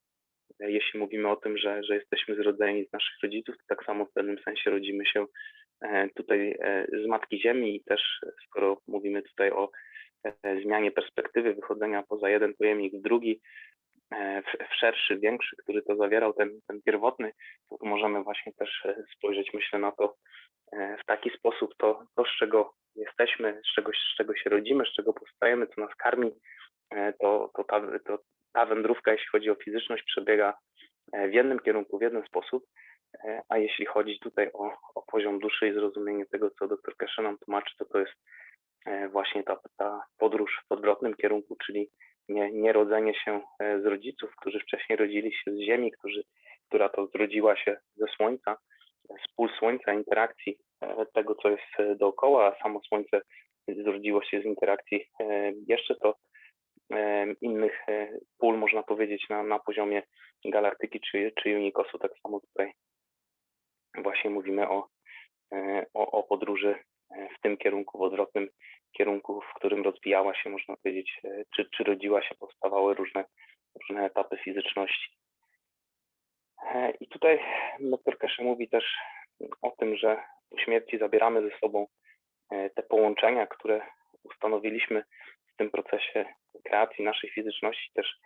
jeśli mówimy o tym, że jesteśmy zrodzeni z naszych rodziców, to tak samo w pewnym sensie rodzimy się tutaj z Matki Ziemi, i też skoro mówimy tutaj o zmianie perspektywy, wychodzenia poza jeden pojemnik w drugi, w szerszy, większy, który to zawierał ten pierwotny, to możemy właśnie też spojrzeć, myślę, na to w taki sposób, to z czego jesteśmy, z czego się rodzimy, z czego powstajemy, co nas karmi, to ta wędrówka, jeśli chodzi o fizyczność, przebiega w jednym kierunku, w jeden sposób, a jeśli chodzi tutaj o poziom duszy i zrozumienie tego, co dr Keshe nam tłumaczy, to jest właśnie ta podróż w odwrotnym kierunku, czyli nie rodzenie się z rodziców, którzy wcześniej rodzili się z Ziemi, która to zrodziła się ze Słońca, z pól Słońca, interakcji tego, co jest dookoła, a samo Słońce zrodziło się z interakcji jeszcze to innych pól, można powiedzieć, na poziomie galaktyki czy unikosu. Tak samo tutaj właśnie mówimy o podróży w tym kierunku, w odwrotnym kierunku, w którym rozwijała się, można powiedzieć, czy rodziła się, powstawały różne etapy fizyczności. I tutaj dr Keshe mówi też o tym, że po śmierci zabieramy ze sobą te połączenia, które ustanowiliśmy w tym procesie kreacji naszej fizyczności, też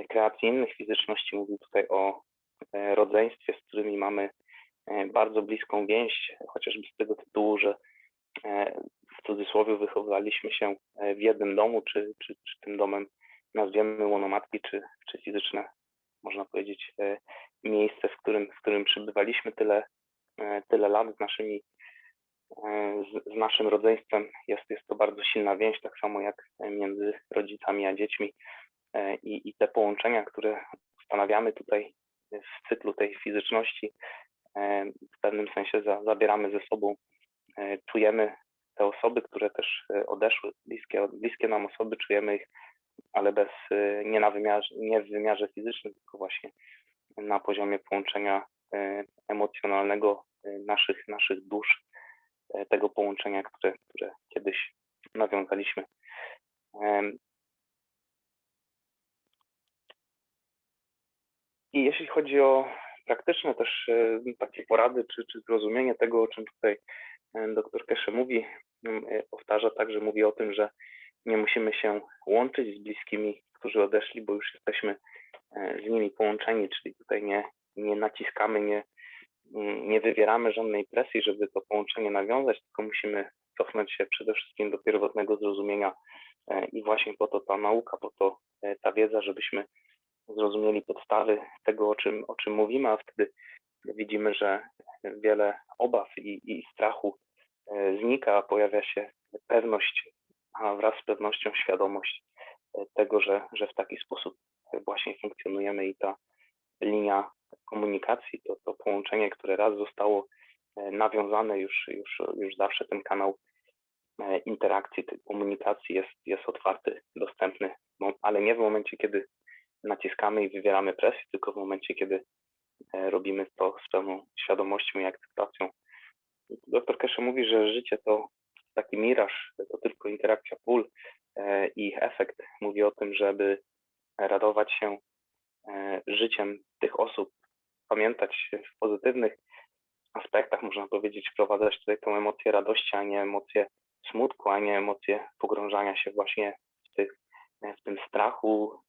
kreacji innych fizyczności. Mówił tutaj o rodzeństwie, z którymi mamy bardzo bliską więź, chociażby z tego tytułu, że w cudzysłowie wychowaliśmy się w jednym domu, czy tym domem nazwiemy łono matki, czy fizyczne, można powiedzieć, miejsce, w którym przybywaliśmy tyle lat z naszym rodzeństwem. Jest to bardzo silna więź, tak samo jak między rodzicami a dziećmi, i te połączenia, które ustanawiamy tutaj w cyklu tej fizyczności, w pewnym sensie zabieramy ze sobą, czujemy te osoby, które też odeszły, bliskie nam osoby, czujemy ich, ale nie w wymiarze fizycznym, tylko właśnie na poziomie połączenia emocjonalnego naszych dusz, tego połączenia, które kiedyś nawiązaliśmy. I jeśli chodzi o praktyczne też takie porady, czy zrozumienie tego, o czym tutaj dr Keshe mówi, powtarza także, mówi o tym, że nie musimy się łączyć z bliskimi, którzy odeszli, bo już jesteśmy z nimi połączeni, czyli tutaj nie naciskamy, nie wywieramy żadnej presji, żeby to połączenie nawiązać, tylko musimy cofnąć się przede wszystkim do pierwotnego zrozumienia, i właśnie po to ta nauka, po to ta wiedza, żebyśmy zrozumieli podstawy tego, o czym mówimy, a wtedy widzimy, że wiele obaw i strachu znika, pojawia się pewność, a wraz z pewnością świadomość tego, że w taki sposób właśnie funkcjonujemy, i ta linia komunikacji, to połączenie, które raz zostało nawiązane, już zawsze ten kanał interakcji, tej komunikacji jest otwarty, dostępny, ale nie w momencie, kiedy naciskamy i wywieramy presję, tylko w momencie, kiedy robimy to z pełną świadomością i akceptacją. Dr Keshe mówi, że życie to taki miraż, to tylko interakcja pól i ich efekt. Mówi o tym, żeby radować się życiem tych osób, pamiętać w pozytywnych aspektach, można powiedzieć, wprowadzać tutaj tą emocję radości, a nie emocję smutku, a nie emocję pogrążania się właśnie w tym strachu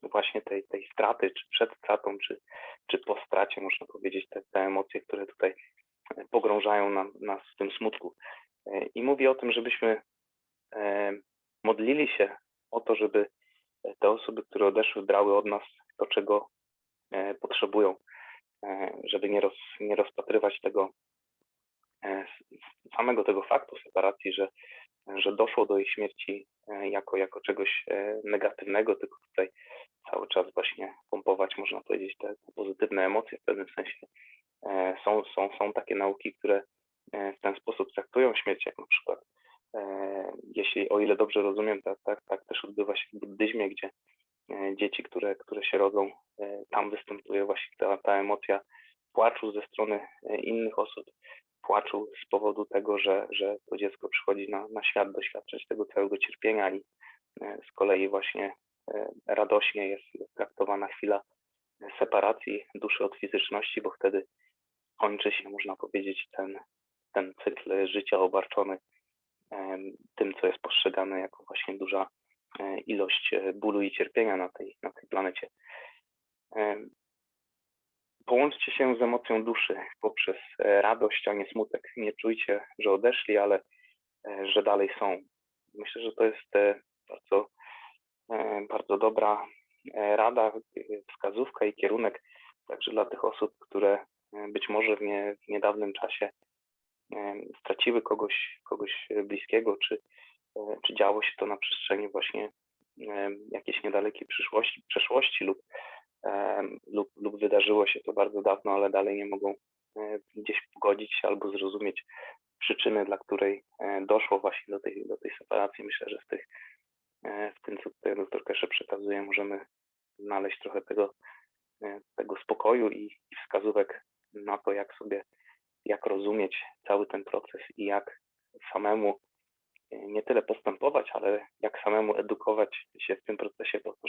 właśnie tej straty, czy przed stratą, czy po stracie, można powiedzieć, te emocje, które tutaj pogrążają nas w tym smutku. I mówi o tym, żebyśmy modlili się o to, żeby te osoby, które odeszły, brały od nas to, czego potrzebują, żeby nie rozpatrywać tego samego tego faktu separacji, że doszło do jej śmierci jako czegoś negatywnego, tylko tutaj cały czas właśnie pompować, można powiedzieć, te pozytywne emocje w pewnym sensie. Są takie nauki, które w ten sposób traktują śmierć, jak na przykład, jeśli, o ile dobrze rozumiem, tak też odbywa się w buddyzmie, gdzie dzieci, które się rodzą, tam występuje właśnie ta emocja płaczu ze strony innych osób, płaczu z powodu tego, że to dziecko przychodzi na świat doświadczać tego całego cierpienia i z kolei właśnie radośnie jest traktowana chwila separacji duszy od fizyczności, bo wtedy kończy się, można powiedzieć, ten cykl życia obarczony tym, co jest postrzegane jako właśnie duża ilość bólu i cierpienia na tej planecie. Połączcie się z emocją duszy poprzez radość, a nie smutek. Nie czujcie, że odeszli, ale że dalej są. Myślę, że to jest bardzo, bardzo dobra rada, wskazówka i kierunek także dla tych osób, które być może w niedawnym czasie straciły kogoś bliskiego, czy działo się to na przestrzeni właśnie jakiejś niedalekiej przeszłości lub wydarzyło się to bardzo dawno, ale dalej nie mogą gdzieś pogodzić się albo zrozumieć przyczyny, dla której doszło właśnie do tej separacji. Myślę, że w tym, co tutaj dr Keshe przekazuje, możemy znaleźć trochę tego spokoju i wskazówek na to, jak rozumieć cały ten proces i jak samemu nie tyle postępować, ale jak samemu edukować się w tym procesie po to,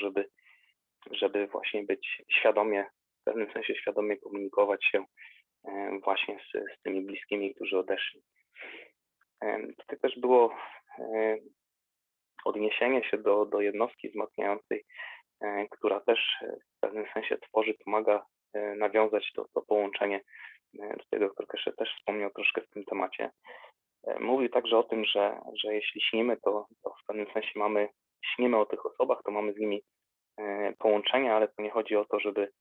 żeby właśnie być w pewnym sensie świadomie komunikować się właśnie z tymi bliskimi, którzy odeszli. Tutaj też było odniesienie się do jednostki wzmacniającej, która też w pewnym sensie pomaga nawiązać to połączenie. Tutaj dr Keshe też wspomniał troszkę w tym temacie. Mówił także o tym, że jeśli śnimy, to w pewnym sensie śnimy o tych osobach, to mamy z nimi połączenie, ale to nie chodzi o to, żeby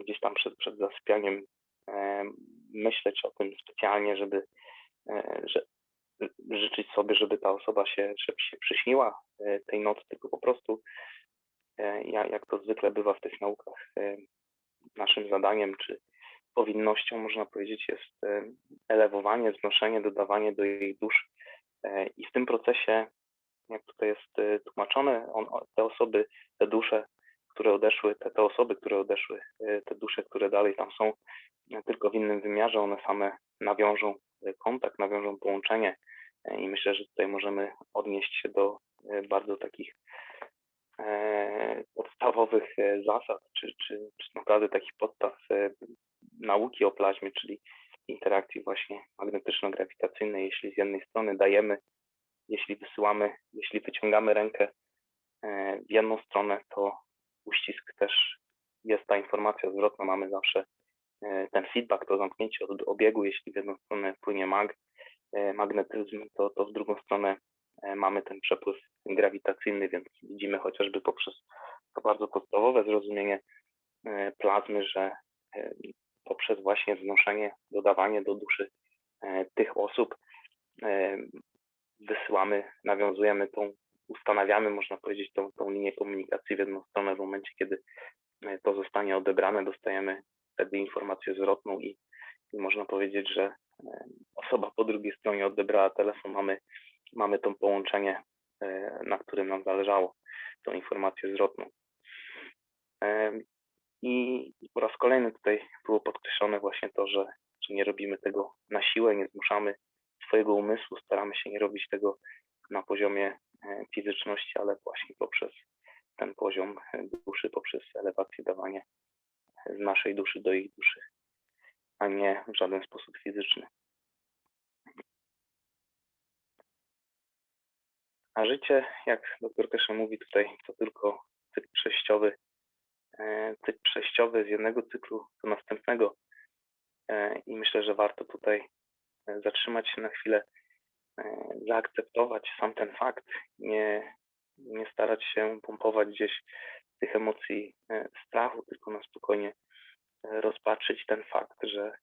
gdzieś tam przed zasypianiem myśleć o tym specjalnie, że życzyć sobie, żeby ta osoba się przyśniła tej nocy, tylko po prostu, jak to zwykle bywa w tych naukach, naszym zadaniem czy powinnością, można powiedzieć, jest elewowanie, wznoszenie, dodawanie do jej dusz. I w tym procesie, jak tutaj jest tłumaczone, te osoby, te dusze, które odeszły, te osoby, które odeszły, te dusze, które dalej tam są, tylko w innym wymiarze, one same nawiążą kontakt, nawiążą połączenie. I myślę, że tutaj możemy odnieść się do bardzo takich podstawowych zasad, czy naprawdę takich podstaw nauki o plazmie, czyli interakcji właśnie magnetyczno-grawitacyjnej. Jeśli z jednej strony dajemy, jeśli wysyłamy, jeśli wyciągamy rękę w jedną stronę, to uścisk też jest ta informacja zwrotna, mamy zawsze ten feedback, to zamknięcie od obiegu, jeśli w jedną stronę płynie magnetyzm, to w drugą stronę mamy ten przepływ grawitacyjny, więc widzimy chociażby poprzez to bardzo podstawowe zrozumienie plazmy, że poprzez właśnie wznoszenie, dodawanie do duszy tych osób wysyłamy, nawiązujemy ustanawiamy, można powiedzieć, tą linię komunikacji w jedną stronę. W momencie, kiedy to zostanie odebrane, dostajemy wtedy informację zwrotną i można powiedzieć, że osoba po drugiej stronie odebrała telefon, mamy to połączenie, na którym nam zależało, tą informację zwrotną. I po raz kolejny tutaj było podkreślone właśnie to, że nie robimy tego na siłę, nie zmuszamy swojego umysłu, staramy się nie robić tego na poziomie fizyczności, ale właśnie poprzez ten poziom duszy, poprzez elewację, dawanie z naszej duszy do ich duszy, a nie w żaden sposób fizyczny. A życie, jak dr Keshe mówi tutaj, to tylko cykl przejściowy z jednego cyklu do następnego. I myślę, że warto tutaj zatrzymać się na chwilę, zaakceptować sam ten fakt, nie starać się pompować gdzieś tych emocji strachu, tylko na spokojnie rozpatrzyć ten fakt, że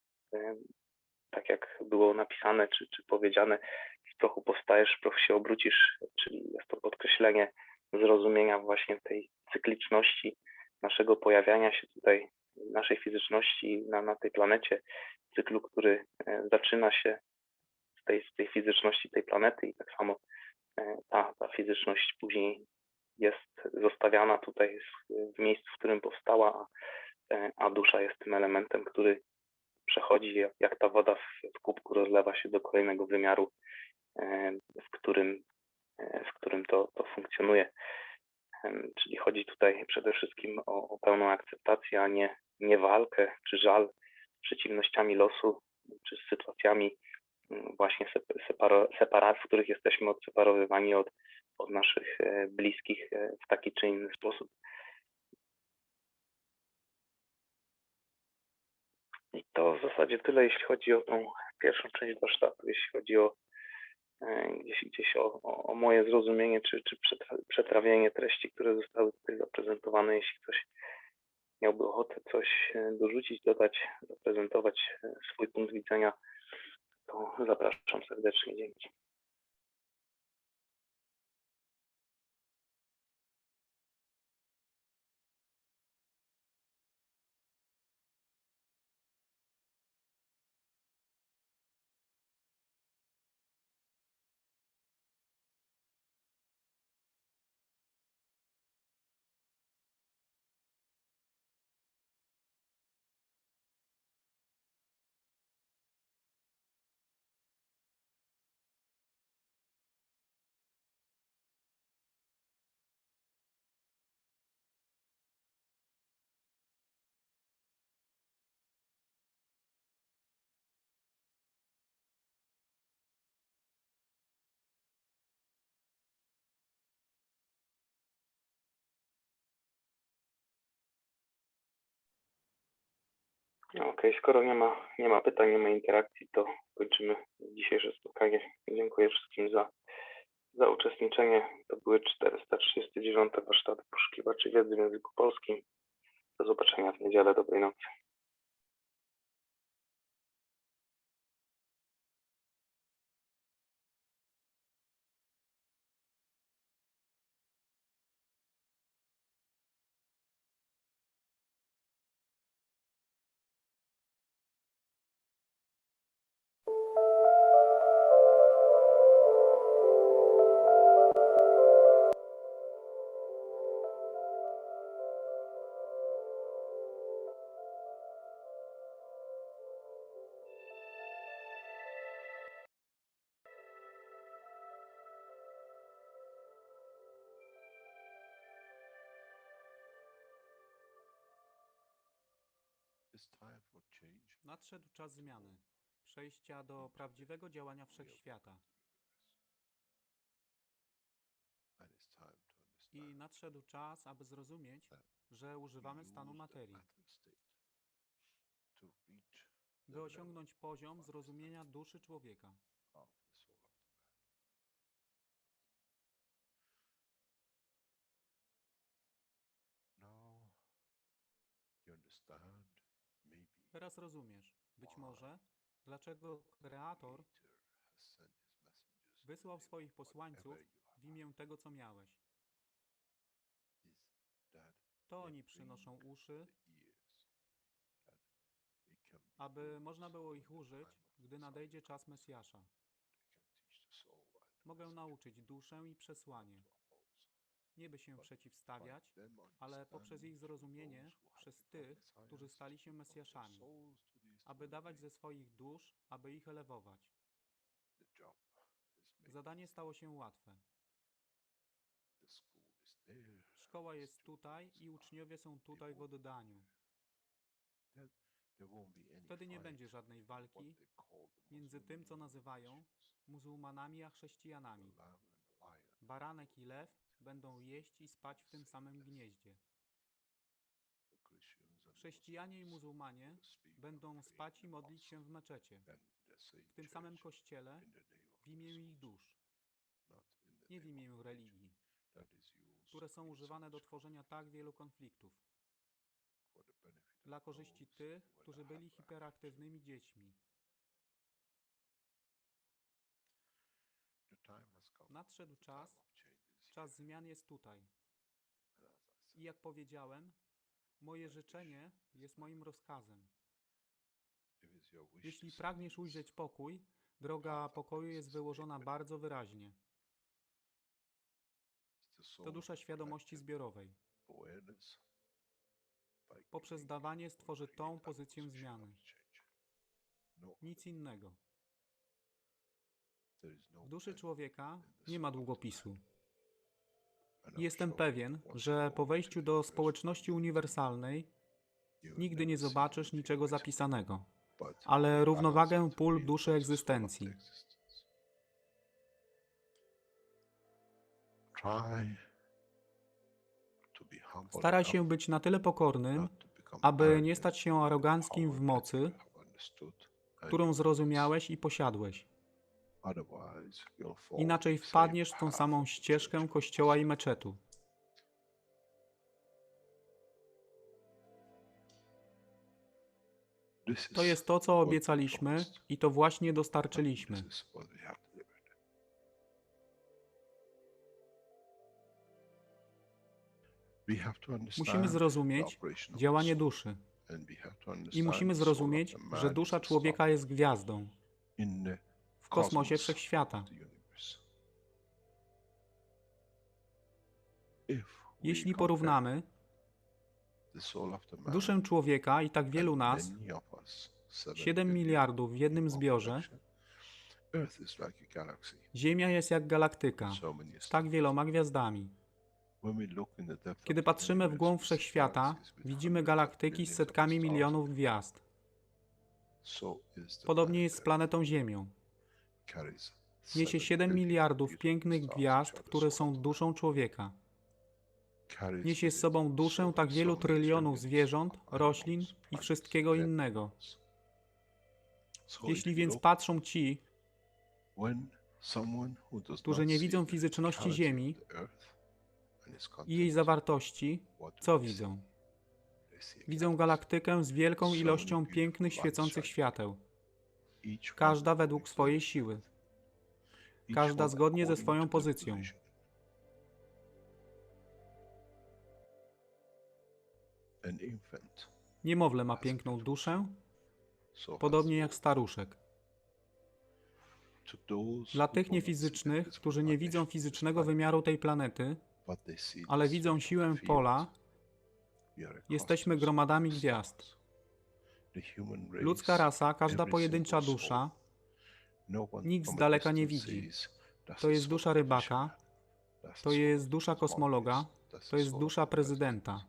tak jak było napisane czy powiedziane, w prochu powstajesz, w proch się obrócisz, czyli jest to podkreślenie zrozumienia właśnie tej cykliczności naszego pojawiania się tutaj, naszej fizyczności na tej planecie, cyklu, który zaczyna się z tej fizyczności tej planety i tak samo ta fizyczność później jest zostawiana tutaj w miejscu, w którym powstała, a dusza jest tym elementem, który przechodzi jak ta woda w kubku, rozlewa się do kolejnego wymiaru, w którym to funkcjonuje. Czyli chodzi tutaj przede wszystkim o pełną akceptację, a nie walkę czy żal z przeciwnościami losu, czy z sytuacjami właśnie w których jesteśmy odseparowywani od naszych bliskich w taki czy inny sposób. I to w zasadzie tyle, jeśli chodzi o tą pierwszą część warsztatu, jeśli chodzi o gdzieś o moje zrozumienie czy przetrawienie treści, które zostały tutaj zaprezentowane. Jeśli ktoś miałby ochotę coś dorzucić, dodać, zaprezentować swój punkt widzenia, to zapraszam serdecznie. Dzięki. Okej, skoro nie ma pytań, nie ma interakcji, to kończymy dzisiejsze spotkanie. Dziękuję wszystkim za uczestniczenie. To były 439 warsztaty poszukiwaczy wiedzy w języku polskim. Do zobaczenia w niedzielę. Dobrej nocy. Nadszedł czas zmiany, przejścia do prawdziwego działania wszechświata. I nadszedł czas, aby zrozumieć, że używamy stanu materii, by osiągnąć poziom zrozumienia duszy człowieka. Teraz rozumiesz, być może, dlaczego Kreator wysłał swoich posłańców w imię tego, co miałeś. To oni przynoszą uszy, aby można było ich użyć, gdy nadejdzie czas Mesjasza. Mogę nauczyć duszę i przesłanie. Nie by się przeciwstawiać, ale poprzez ich zrozumienie przez tych, którzy stali się Mesjaszami, aby dawać ze swoich dusz, aby ich elewować. Zadanie stało się łatwe. Szkoła jest tutaj i uczniowie są tutaj w oddaniu. Wtedy nie będzie żadnej walki między tym, co nazywają muzułmanami a chrześcijanami. Baranek i lew będą jeść i spać w tym samym gnieździe. Chrześcijanie i muzułmanie będą spać i modlić się w meczecie, w tym samym kościele, w imię ich dusz, nie w imię religii. które są używane do tworzenia tak wielu konfliktów. Dla korzyści tych, którzy byli hiperaktywnymi dziećmi. Nadszedł czas zmian jest tutaj. I jak powiedziałem, moje życzenie jest moim rozkazem. Jeśli pragniesz ujrzeć pokój, droga pokoju jest wyłożona bardzo wyraźnie. To dusza świadomości zbiorowej. Poprzez dawanie stworzy tą pozycję zmiany. Nic innego. W duszy człowieka nie ma długopisu. I jestem pewien, że po wejściu do społeczności uniwersalnej nigdy nie zobaczysz niczego zapisanego, ale równowagę pól duszy egzystencji. Staraj się być na tyle pokornym, aby nie stać się aroganckim w mocy, którą zrozumiałeś i posiadłeś. Inaczej wpadniesz w tą samą ścieżkę kościoła i meczetu. To jest to, co obiecaliśmy i to właśnie dostarczyliśmy. Musimy zrozumieć działanie duszy. I musimy zrozumieć, że dusza człowieka jest gwiazdą w kosmosie wszechświata. Jeśli porównamy duszę człowieka i tak wielu nas, 7 miliardów w jednym zbiorze, Ziemia jest jak galaktyka z tak wieloma gwiazdami. Kiedy patrzymy w głąb wszechświata, widzimy galaktyki z setkami milionów gwiazd. Podobnie jest z planetą Ziemią. Niesie 7 miliardów pięknych gwiazd, które są duszą człowieka. Niesie z sobą duszę tak wielu trylionów zwierząt, roślin i wszystkiego innego. Jeśli więc patrzą ci, którzy nie widzą fizyczności Ziemi i jej zawartości, co widzą? Widzą galaktykę z wielką ilością pięknych, świecących świateł. Każda według swojej siły. Każda zgodnie ze swoją pozycją. Niemowlę ma piękną duszę, podobnie jak staruszek. Dla tych niefizycznych, którzy nie widzą fizycznego wymiaru tej planety, ale widzą siłę pola, jesteśmy gromadami gwiazd. Ludzka rasa, każda pojedyncza dusza, nikt z daleka nie widzi. To jest dusza rybaka, to jest dusza kosmologa, to jest dusza prezydenta.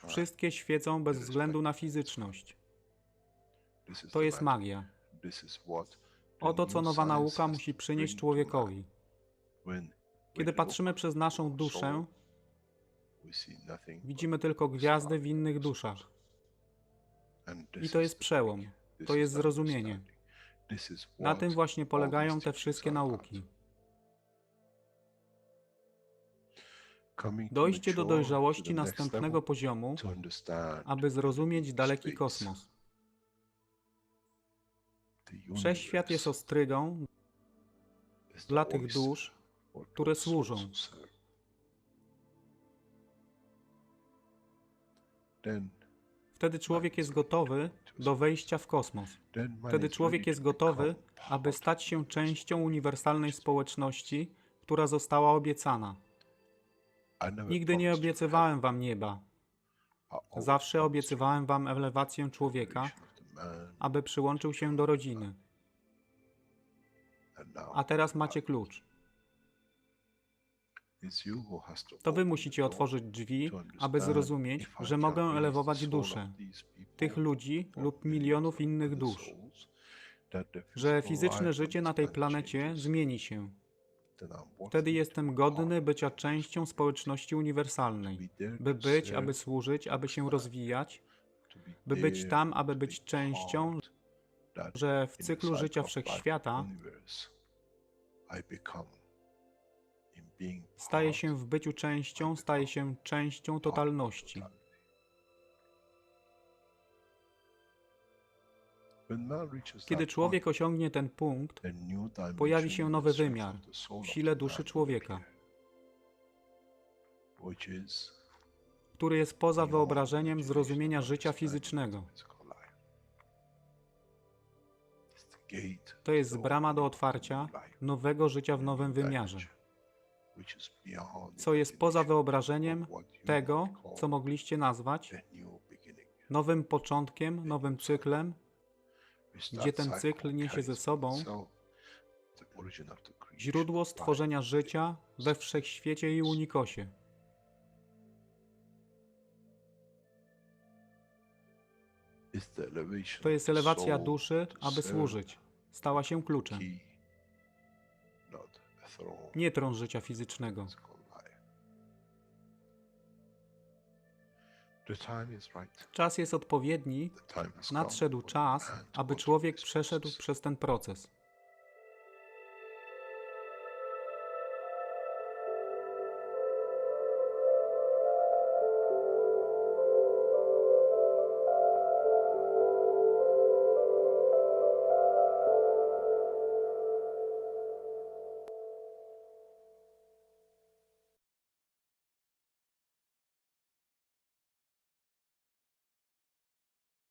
Wszystkie świecą bez względu na fizyczność. To jest magia. Oto, co nowa nauka musi przynieść człowiekowi. Kiedy patrzymy przez naszą duszę, widzimy tylko gwiazdy w innych duszach. I to jest przełom. To jest zrozumienie. Na tym właśnie polegają te wszystkie nauki. Dojście do dojrzałości następnego poziomu, aby zrozumieć daleki kosmos. Wszechświat jest ostrygą dla tych dusz, które służą. Wtedy człowiek jest gotowy do wejścia w kosmos. Wtedy człowiek jest gotowy, aby stać się częścią uniwersalnej społeczności, która została obiecana. Nigdy nie obiecywałem wam nieba. Zawsze obiecywałem wam elewację człowieka, aby przyłączył się do rodziny. A teraz macie klucz. To wy musicie otworzyć drzwi, aby zrozumieć, że mogę elewować duszę tych ludzi lub milionów innych dusz. Że fizyczne życie na tej planecie zmieni się. Wtedy jestem godny bycia częścią społeczności uniwersalnej. By być, aby służyć, aby się rozwijać, by być tam, aby być częścią, że w cyklu życia wszechświata Staje się w byciu częścią, staje się częścią totalności. Kiedy człowiek osiągnie ten punkt, pojawi się nowy wymiar w sile duszy człowieka, który jest poza wyobrażeniem zrozumienia życia fizycznego. To jest brama do otwarcia nowego życia w nowym wymiarze, co jest poza wyobrażeniem tego, co mogliście nazwać nowym początkiem, nowym cyklem, gdzie ten cykl niesie ze sobą źródło stworzenia życia we wszechświecie i unikosie. To jest elewacja duszy, aby służyć. Stała się kluczem. Nie tron życia fizycznego. Czas jest odpowiedni, nadszedł czas, aby człowiek przeszedł przez ten proces.